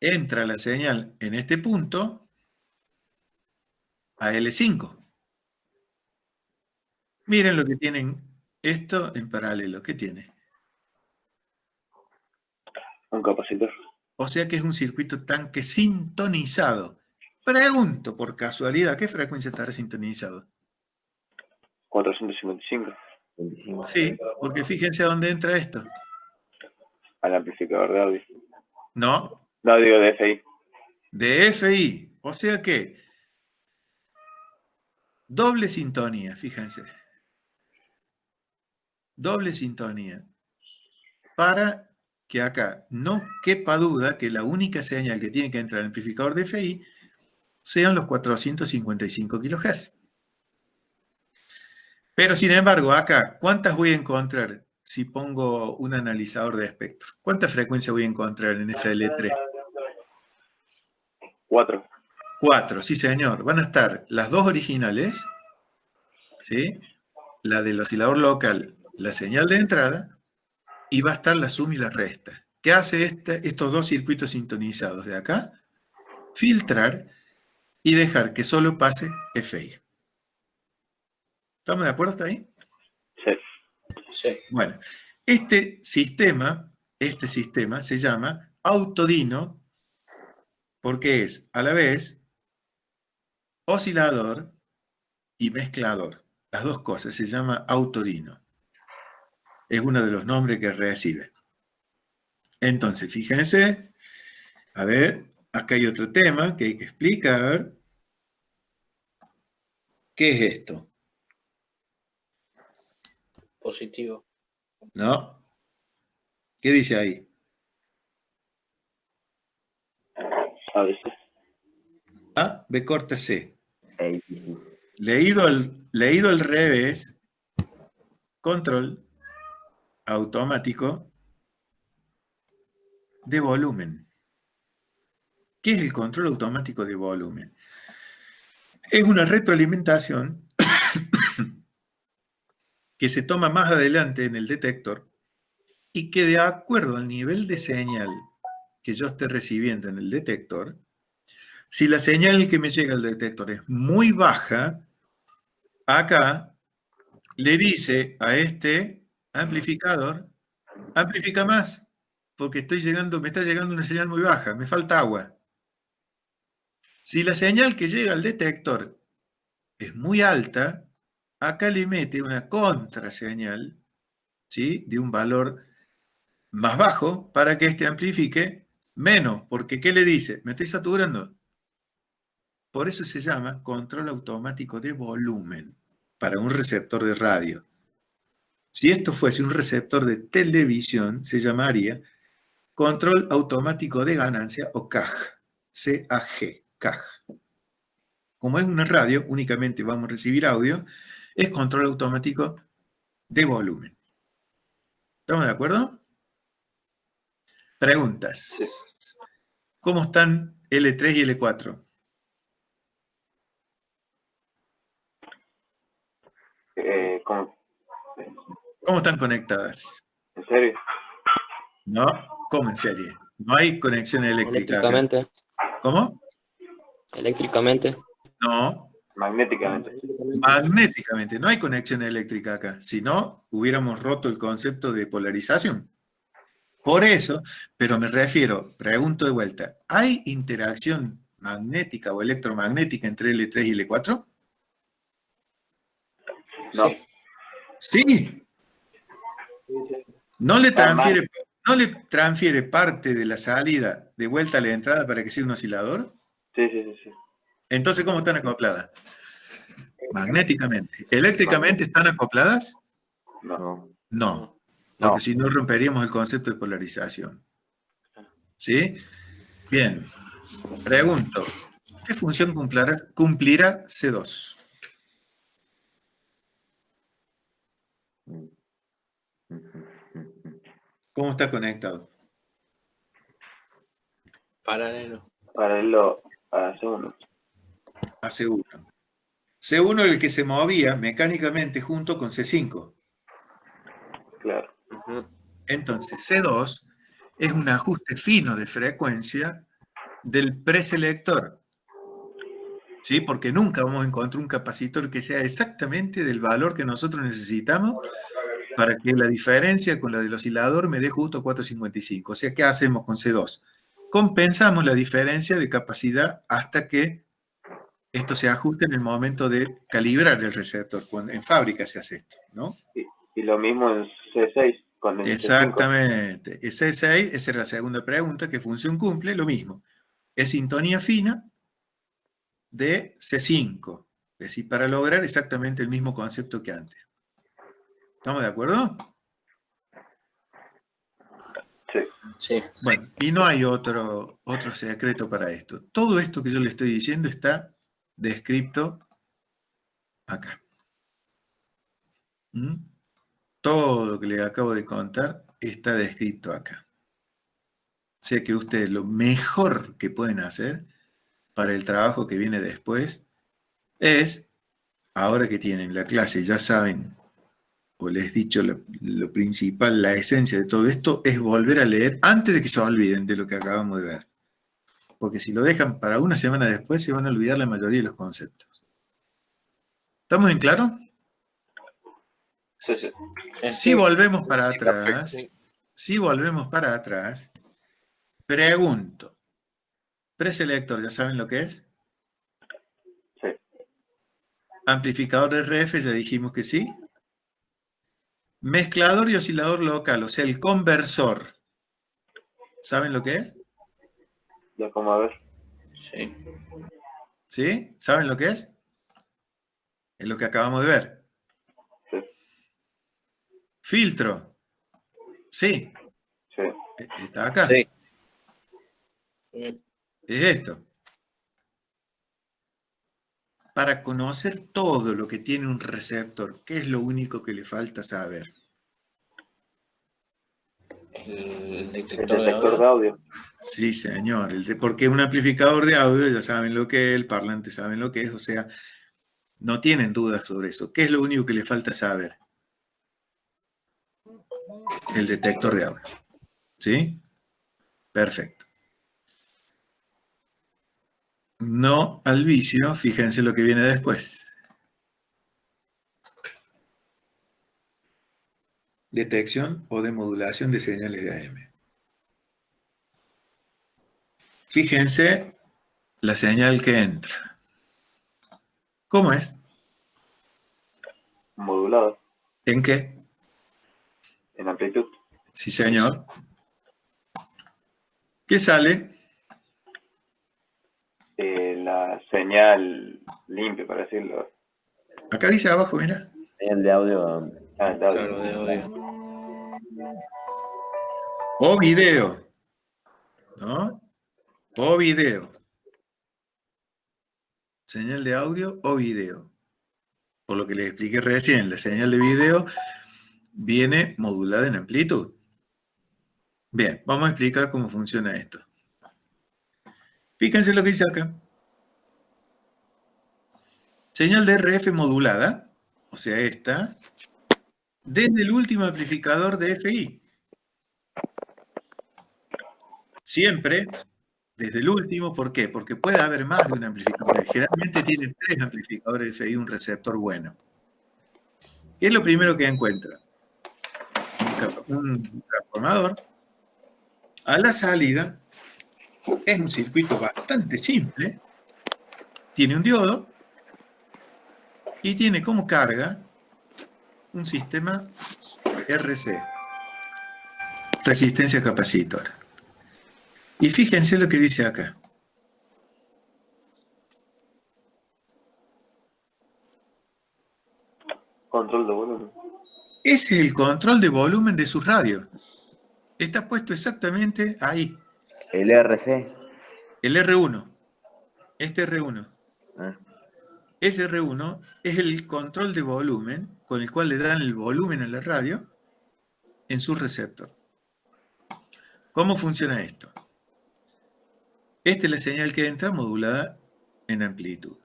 entra la señal en este punto a L5. Miren lo que tienen esto en paralelo. ¿Qué tiene? Un capacitor. O sea que es un circuito tanque sintonizado. Pregunto por casualidad, ¿qué frecuencia estará sintonizado? 455. 25. Sí, porque fíjense a dónde entra esto. Al amplificador de audio. No, No, digo de FI. de FI. O sea que doble sintonía, fíjense. Doble sintonía. Para que acá no quepa duda que la única señal que tiene que entrar al amplificador de FI sean los 455 kHz. Pero sin embargo, acá, ¿cuántas voy a encontrar si pongo un analizador de espectro? ¿Cuánta frecuencia voy a encontrar en esa L3? 4. 4, sí señor. Van a estar las dos originales, ¿sí? La del oscilador local, la señal de entrada, y va a estar la suma y la resta. ¿Qué hace estos dos circuitos sintonizados de acá? Filtrar y dejar que solo pase FI. ¿Estamos de acuerdo hasta ahí? Sí. Sí. Bueno, este sistema se llama autodino porque es a la vez oscilador y mezclador. Las dos cosas, se llama autodino. Es uno de los nombres que recibe. Entonces, fíjense, a ver, acá hay otro tema que hay que explicar. ¿Qué es esto? Positivo. ¿No? ¿Qué dice ahí? A veces. A, B corta C. ABC. Leído al revés, control automático de volumen. ¿Qué es el control automático de volumen? Es una retroalimentación que se toma más adelante en el detector y que de acuerdo al nivel de señal que yo esté recibiendo en el detector, si la señal que me llega al detector es muy baja, acá le dice a este amplificador, amplifica más, porque me está llegando una señal muy baja, me falta agua. Si la señal que llega al detector es muy alta, acá le mete una contraseñal, ¿sí?, de un valor más bajo para que este amplifique menos, porque ¿qué le dice? Me estoy saturando. Por eso se llama control automático de volumen para un receptor de radio. Si esto fuese un receptor de televisión, se llamaría control automático de ganancia o CAG. C-A-G, CAG. Como es una radio, únicamente vamos a recibir audio, es control automático de volumen. ¿Estamos de acuerdo? Preguntas. ¿Cómo están L3 y L4? ¿Cómo? ¿Cómo están conectadas? ¿En serio? No, ¿cómo en serie? No hay conexión eléctrica acá. Eléctricamente. ¿Cómo? Eléctricamente. No, Magnéticamente. magnéticamente. No hay conexión eléctrica acá. Si no, hubiéramos roto el concepto de polarización. Por eso, pero me refiero, pregunto de vuelta, ¿hay interacción magnética o electromagnética entre L3 y L4? No. Sí. ¿No le transfiere parte de la salida de vuelta a la entrada para que sea un oscilador? Sí. Entonces, ¿cómo están acopladas? Magnéticamente. ¿Eléctricamente están acopladas? No. No. Porque si no romperíamos el concepto de polarización. ¿Sí? Bien. Pregunto, ¿qué función cumplirá C2? ¿Cómo está conectado? Paralelo. Paralelo a C1. A C1. C1 es el que se movía mecánicamente junto con C5. Claro. Entonces, C2 es un ajuste fino de frecuencia del preselector. ¿Sí? Porque nunca vamos a encontrar un capacitor que sea exactamente del valor que nosotros necesitamos para que la diferencia con la del oscilador me dé justo 455. O sea, ¿qué hacemos con C2? Compensamos la diferencia de capacidad hasta que esto se ajuste en el momento de calibrar el receptor. Cuando en fábrica se hace esto, ¿no? Y lo mismo en C6 con el Exactamente. C6, esa es la segunda pregunta. ¿Qué función cumple? Lo mismo. Es sintonía fina de C5. Es decir, para lograr exactamente el mismo concepto que antes. ¿Estamos de acuerdo? Sí. Bueno, y no hay otro secreto para esto. Todo esto que yo le estoy diciendo está descrito acá. ¿Mm? Todo lo que le acabo de contar está descrito acá. O sea que ustedes lo mejor que pueden hacer para el trabajo que viene después es, ahora que tienen la clase, ya saben, o les he dicho lo principal, la esencia de todo esto, es volver a leer antes de que se olviden de lo que acabamos de ver. Porque si lo dejan para una semana después, se van a olvidar la mayoría de los conceptos. ¿Estamos en claro? Sí. Si volvemos para Sí, atrás, perfecto. si volvemos para atrás, pregunto, preselector, ¿ya saben lo que es? Sí. Amplificador de RF, ya dijimos que sí. Mezclador y oscilador local, o sea, el conversor. ¿Saben lo que es? Ya como a ver. Sí. ¿Sí? ¿Saben lo que es? Es lo que acabamos de ver. Sí. Filtro. Sí. Sí. Está acá. Sí. Es esto. Para conocer todo lo que tiene un receptor, ¿qué es lo único que le falta saber? El El detector de detector de audio. audio. Sí, señor. Porque un amplificador de audio, ya saben lo que es, el parlante saben lo que es, o sea, no tienen dudas sobre eso. ¿Qué es lo único que le falta saber? El detector de audio. ¿Sí? Perfecto. No al vicio, fíjense lo que viene después. Detección o demodulación de señales de AM. Fíjense la señal que entra. ¿Cómo es? Modulado. ¿En qué? En amplitud. Sí, señor. ¿Qué sale? La señal limpia, para decirlo. Acá dice abajo, mira. El de audio. El de audio. Claro, de audio. O video. ¿No? O video. Señal de audio o video. Por lo que les expliqué recién, la señal de video viene modulada en amplitud. Bien, vamos a explicar cómo funciona esto. Fíjense lo que dice acá. Señal de RF modulada, o sea, esta, desde el último amplificador de FI. Siempre desde el último, ¿por qué? Porque puede haber más de un amplificador. Generalmente tiene 3 amplificadores de FI, un receptor bueno. ¿Qué es lo primero que encuentra? Un transformador. A la salida es un circuito bastante simple. Tiene un diodo y tiene como carga un sistema RC, resistencia capacitor. Y fíjense lo que dice acá. Control de volumen. Ese es el control de volumen de su radio. Está puesto exactamente ahí. El RC. El R1. Este R1. Ah, Ese R1 es el control de volumen con el cual le dan el volumen a la radio en su receptor. ¿Cómo funciona esto? Esta es la señal que entra modulada en amplitud.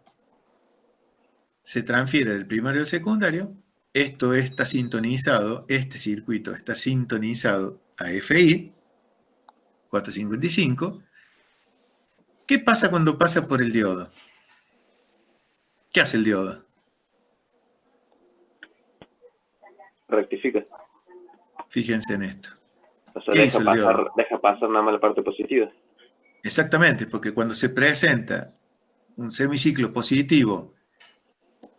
Se transfiere del primario al secundario. Esto está sintonizado, este circuito está sintonizado a FI 455. ¿Qué pasa cuando pasa por el diodo? ¿Qué hace el diodo? Rectifica. Fíjense en esto. O sea, ¿Qué hizo el diodo? deja pasar nada más la parte positiva. Exactamente, porque cuando se presenta un semiciclo positivo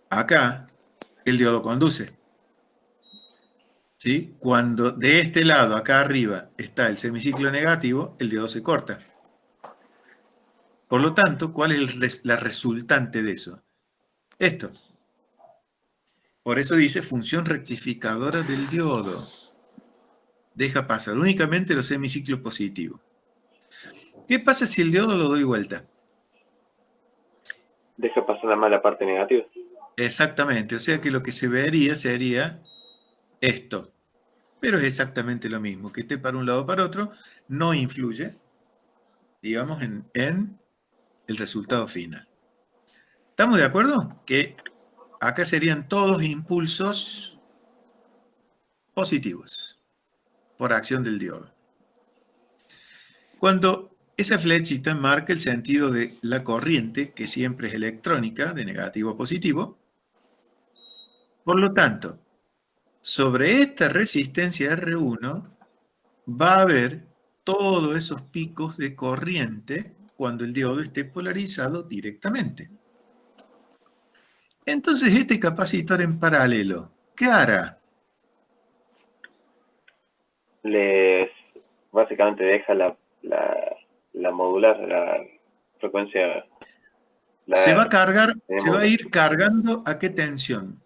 acá, el diodo conduce. ¿Sí? Cuando de este lado, acá arriba, está el semiciclo negativo, el diodo se corta. Por lo tanto, ¿cuál es la resultante de eso? Esto. Por eso dice función rectificadora del diodo. Deja pasar únicamente los semiciclos positivos. ¿Qué pasa si el diodo lo doy vuelta? Deja pasar nada más la parte negativa. Exactamente, o sea que lo que se vería sería esto. Pero es exactamente lo mismo, que esté para un lado o para otro, no influye, digamos, en el resultado final. ¿Estamos de acuerdo? Que acá serían todos impulsos positivos por acción del diodo. Cuando esa flechita marca el sentido de la corriente, que siempre es electrónica, de negativo a positivo, por lo tanto, sobre esta resistencia R1 va a haber todos esos picos de corriente cuando el diodo esté polarizado directamente. Entonces, este capacitor en paralelo, ¿qué hará? Básicamente deja la modular, la frecuencia. Se va a cargar, se va a ir cargando ¿a qué tensión?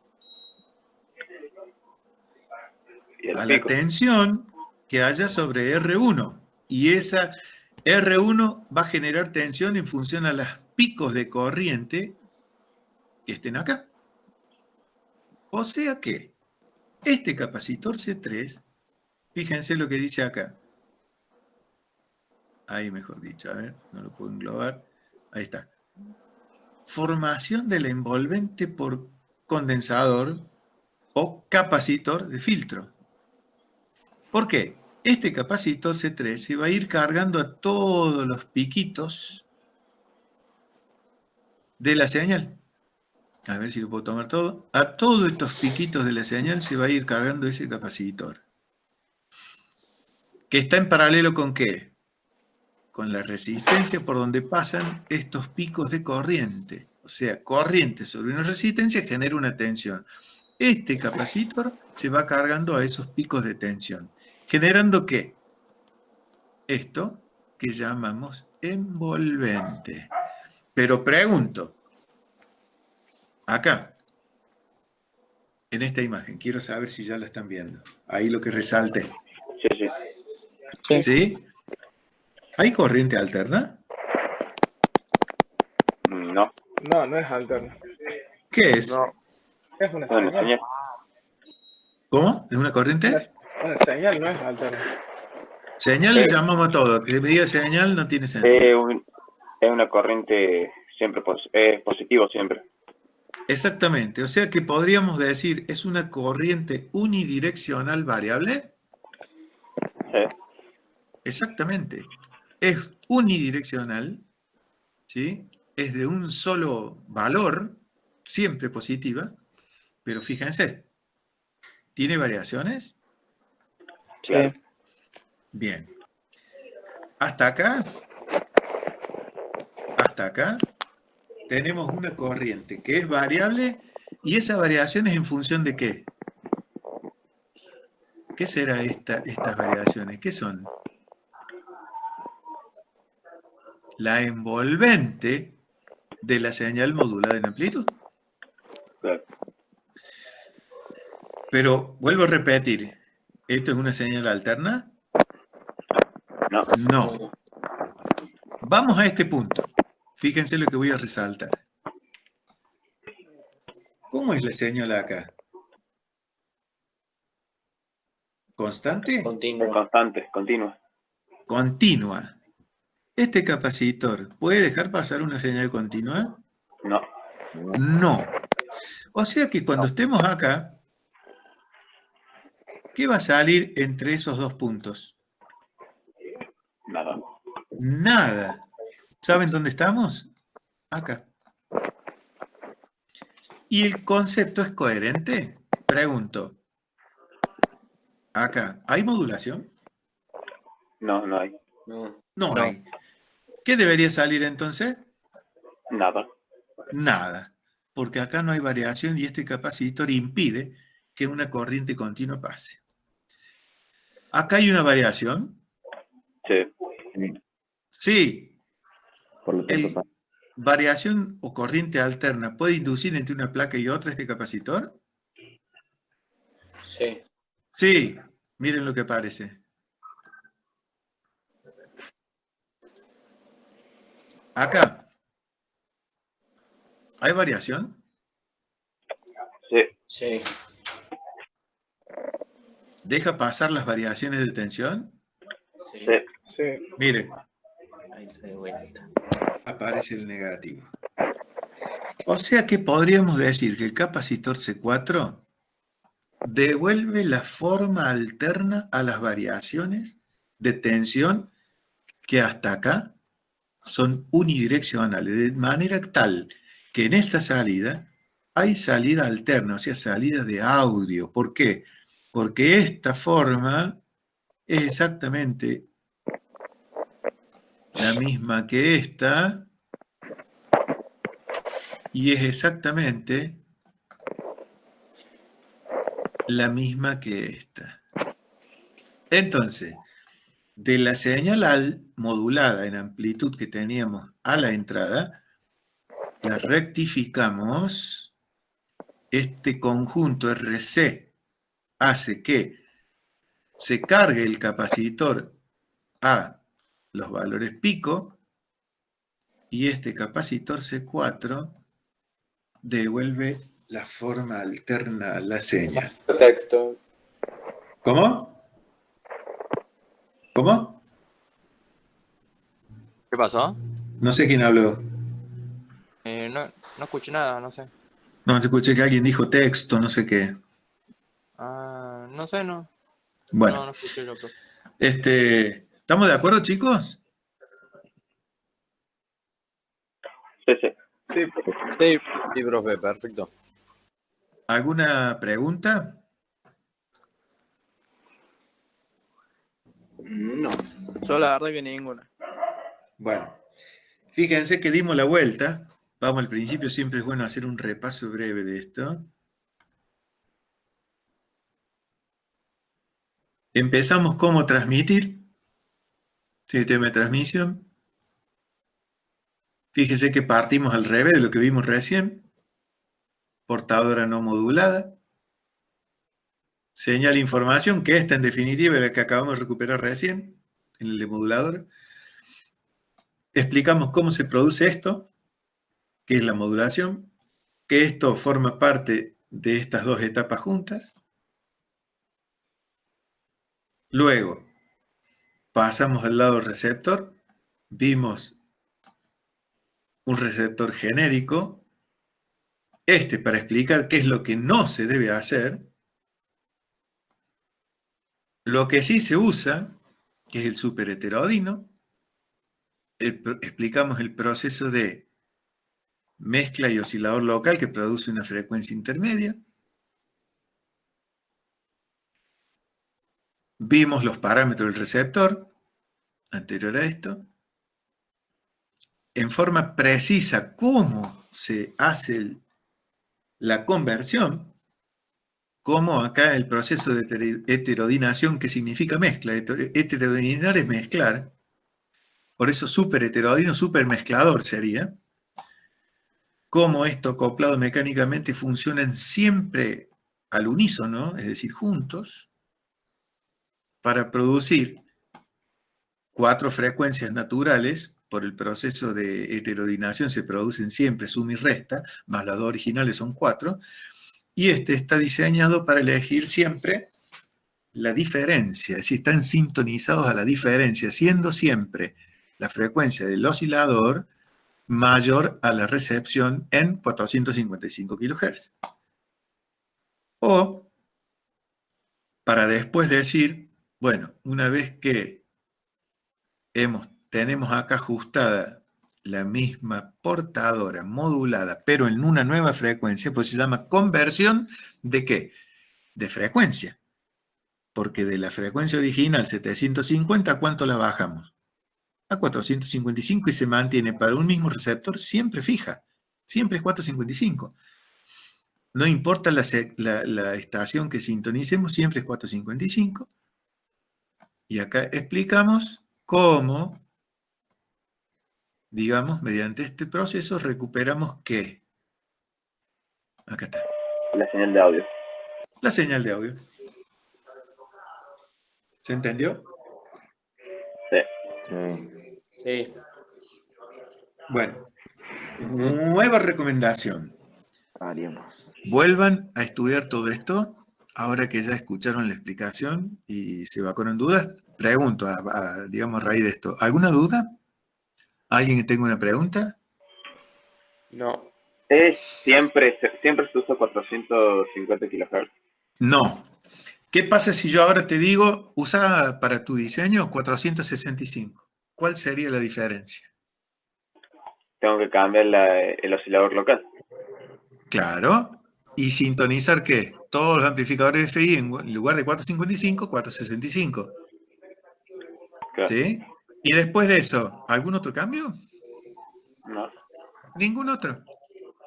A la tensión que haya sobre R1. Y esa R1 va a generar tensión en función a los picos de corriente que estén acá. O sea que este capacitor C3, fíjense lo que dice acá. Ahí mejor dicho, a ver, no lo puedo englobar. Ahí está. Formación del envolvente por condensador o capacitor de filtro. ¿Por qué? Este capacitor C3 se va a ir cargando a todos los piquitos de la señal. A ver si lo puedo tomar todo. A todos estos piquitos de la señal se va a ir cargando ese capacitor. ¿Que está en paralelo con qué? Con la resistencia por donde pasan estos picos de corriente. O sea, corriente sobre una resistencia genera una tensión. Este capacitor se va cargando a esos picos de tensión. ¿Generando qué? Esto que llamamos envolvente. Pero pregunto, acá, en esta imagen, quiero saber si ya la están viendo. Ahí lo que resalte. Sí. ¿Sí? ¿Hay corriente alterna? No. No, no es alterno. ¿Qué es? No. Es una Bueno, señal. señal. ¿Cómo? ¿Es una corriente? Una señal no es alterna. Señal le llamamos a todo. Que me diga señal no tiene sentido. Es una corriente siempre positivo siempre. Exactamente. O sea que podríamos decir, ¿es una corriente unidireccional variable? Sí. Exactamente. Es unidireccional, ¿sí? Es de un solo valor, siempre positiva, pero fíjense, ¿tiene variaciones? Claro. Bien. Hasta acá tenemos una corriente que es variable y esa variación es en función de ¿qué? ¿Qué será estas variaciones? ¿Qué son? La envolvente de la señal modulada en amplitud. Claro. Pero vuelvo a repetir, ¿esto es una señal alterna? No. No. Vamos a este punto. Fíjense lo que voy a resaltar. ¿Cómo es la señal acá? ¿Constante? Continuo. Constante, continua. Continua. ¿Este capacitor puede dejar pasar una señal continua? No. No. O sea que cuando estemos acá, ¿qué va a salir entre esos dos puntos? Nada. Nada. ¿Saben dónde estamos? Acá. ¿Y el concepto es coherente? Pregunto. Acá, ¿hay modulación? No, no hay. No hay. ¿Qué debería salir entonces? Nada. Nada. Porque acá no hay variación y este capacitor impide que una corriente continua pase. ¿Acá hay una variación? Sí. Sí. Por lo tanto, ¿Variación o corriente alterna puede inducir entre una placa y otra este capacitor? Sí. Sí. Miren lo que aparece. Acá. ¿Hay variación? Sí. Sí. ¿Deja pasar las variaciones de tensión? Sí. Sí. Sí. Miren, Ahí está de vuelta. aparece el negativo. O sea que podríamos decir que el capacitor C4 devuelve la forma alterna a las variaciones de tensión que hasta acá son unidireccionales, de manera tal que en esta salida hay salida alterna, o sea, salida de audio. ¿Por qué? Porque esta forma es exactamente la misma que esta y es exactamente la misma que esta. Entonces, de la señal modulada en amplitud que teníamos a la entrada, la rectificamos. Este conjunto RC hace que se cargue el capacitor a los valores pico y este capacitor C4 devuelve la forma alterna a la señal. Texto. ¿Cómo? ¿Cómo? ¿Qué pasó? No sé quién habló. No escuché nada, no sé. No, te escuché que alguien dijo texto, no sé qué. Ah, no sé, no. Bueno, No escuché lo que... ¿estamos de acuerdo, chicos? Sí, sí. Sí. Sí. Sí, profe, perfecto. ¿Alguna pregunta? No. Yo la verdad que ninguna. Bueno, fíjense que dimos la vuelta. Vamos, al principio siempre es bueno hacer un repaso breve de esto. Empezamos cómo transmitir. Sistema de transmisión. Fíjense que partimos al revés de lo que vimos recién. Portadora no modulada. Señal información, que esta en definitiva es la que acabamos de recuperar recién, en el demodulador. Explicamos cómo se produce esto, que es la modulación, que esto forma parte de estas dos etapas juntas. Luego, Pasamos al lado receptor, vimos un receptor genérico, para explicar qué es lo que no se debe hacer. Lo que sí se usa, que es el superheterodino, explicamos el proceso de mezcla y oscilador local que produce una frecuencia intermedia. Vimos los parámetros del receptor, anterior a esto. En forma precisa, cómo se hace la conversión, cómo acá el proceso de heterodinación, que significa mezcla. Heterodinizar es mezclar. Por eso superheterodino, supermezclador sería. Cómo esto acoplado mecánicamente funcionan siempre al unísono, es decir, juntos, para producir 4 frecuencias naturales. Por el proceso de heterodinación se producen siempre suma y resta, más las 2 originales son 4, y está diseñado para elegir siempre la diferencia, es decir, están sintonizados a la diferencia, siendo siempre la frecuencia del oscilador mayor a la recepción en 455 kHz. O, para después decir, bueno, una vez que tenemos acá ajustada la misma portadora modulada, pero en una nueva frecuencia, pues se llama conversión ¿de qué? De frecuencia. Porque de la frecuencia original 750, ¿a cuánto la bajamos? A 455 y se mantiene para un mismo receptor siempre fija. Siempre es 455. No importa la estación que sintonicemos, siempre es 455. Y acá explicamos cómo, digamos, mediante este proceso recuperamos ¿qué? Acá está. La señal de audio. La señal de audio. ¿Se entendió? Sí. Sí. Bueno, nueva recomendación. Haríamos. Vuelvan a estudiar todo esto, ahora que ya escucharon la explicación y se va con dudas. Pregunto, digamos, a raíz de esto, ¿alguna duda? ¿Alguien que tenga una pregunta? No. Siempre se usa 450 kHz. No. ¿Qué pasa si yo ahora te digo, usa para tu diseño 465? ¿Cuál sería la diferencia? Tengo que cambiar el oscilador local. Claro. ¿Y sintonizar qué? Todos los amplificadores de FI en lugar de 455, 465. Claro. ¿Sí? Y después de eso, ¿algún otro cambio? No. Ningún otro.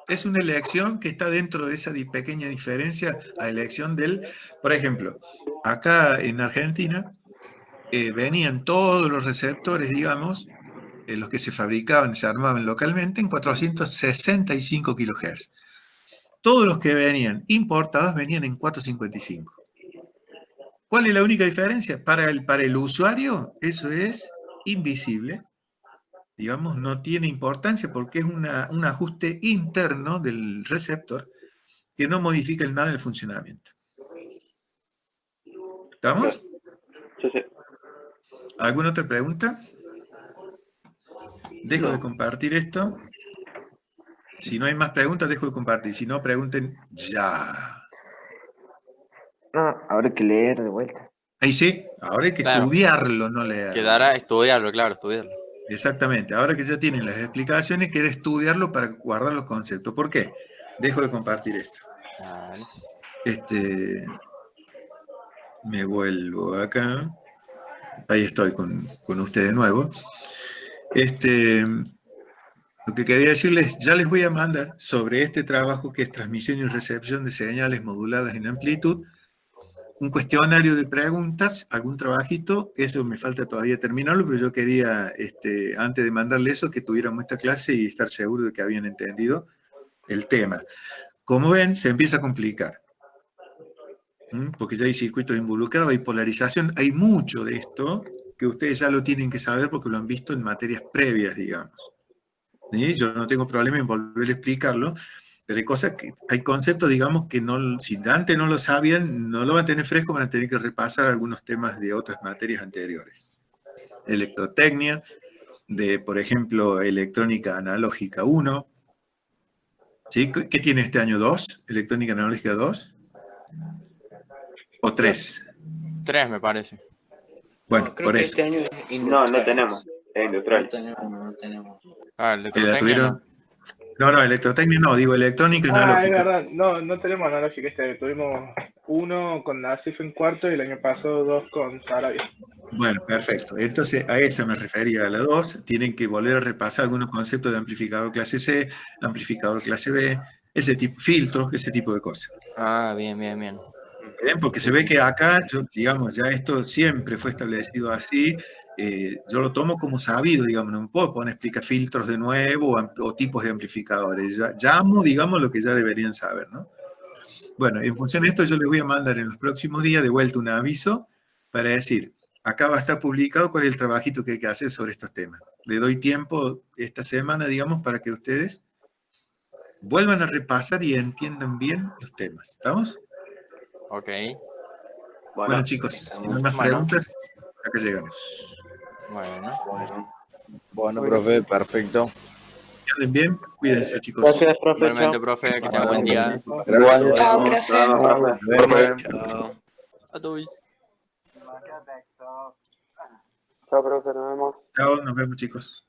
Es una elección que está dentro de esa pequeña diferencia a elección del... Por ejemplo, acá en Argentina venían todos los receptores, digamos, los que se fabricaban, se armaban localmente en 465 kHz. Todos los que venían importados venían en 455. ¿Cuál es la única diferencia? Para el usuario eso es invisible. Digamos, no tiene importancia porque es un ajuste interno del receptor que no modifica en nada el funcionamiento. ¿Estamos? Sí. ¿Alguna otra pregunta? Dejo de compartir esto. Si no hay más preguntas, dejo de compartir. Si no, pregunten ya. No, habrá que leer de vuelta. Ahí sí, ahora hay que Claro. estudiarlo, no leerlo. Quedará estudiarlo, claro, estudiarlo. Exactamente, ahora que ya tienen las explicaciones, queda estudiarlo para guardar los conceptos. ¿Por qué? Dejo de compartir esto. Vale. Me vuelvo acá. Ahí estoy con usted de nuevo. Lo que quería decirles, ya les voy a mandar sobre este trabajo que es transmisión y recepción de señales moduladas en amplitud, un cuestionario de preguntas, algún trabajito, eso me falta todavía terminarlo, pero yo quería, antes de mandarle eso, que tuviéramos esta clase y estar seguro de que habían entendido el tema. Como ven, se empieza a complicar, porque ya hay circuitos involucrados, hay polarización, hay mucho de esto que ustedes ya lo tienen que saber porque lo han visto en materias previas, digamos. ¿Sí? Yo no tengo problema en volver a explicarlo, pero hay conceptos, digamos, que no, si antes no lo sabían, no lo van a tener fresco, van a tener que repasar algunos temas de otras materias anteriores. electrotecnia, de, por ejemplo, electrónica analógica 1. ¿Sí? ¿Qué tiene este año 2? ¿Electrónica analógica 2? ¿O 3? 3 me parece. Bueno, creo por que eso. este año es No, industrial. no tenemos. Es industrial. No tenemos. Ah, ¿La electrotecnia tuvieron? no. No, electrotecnia no, digo electrónica Ah, es analógica. verdad. No, no tenemos analógica. Tuvimos uno con Asif en cuarto y el año pasado 2 con Sarabia. Bueno, perfecto. Entonces, a esa me refería, a la 2. Tienen que volver a repasar algunos conceptos de amplificador clase C, amplificador clase B, ese tipo, filtros, ese tipo de cosas. Ah, bien, bien, bien. ¿Bien? Porque se ve que acá, digamos, ya esto siempre fue establecido así. Yo lo tomo como sabido, digamos, no me puedo poner a explicar filtros de nuevo o tipos de amplificadores. Llamo, digamos, lo que ya deberían saber, ¿no? Bueno, en función de esto, yo les voy a mandar en los próximos días de vuelta un aviso para decir, acá va a estar publicado cuál es el trabajito que hay que hacer sobre estos temas. Le doy tiempo esta semana, digamos, para que ustedes vuelvan a repasar y entiendan bien los temas. ¿Estamos? Ok. Bueno, chicos, si no hay más preguntas, acá llegamos. Bueno. Bueno, profe, perfecto. Que anden bien, cuídense, chicos. Gracias, profe. Igualmente, Chao. profe, que tenga buen día. Gracias. Chao, Nos profe. vemos, profe. Chao. A todos. Chao, profe, nos vemos. Chao, nos vemos, chicos.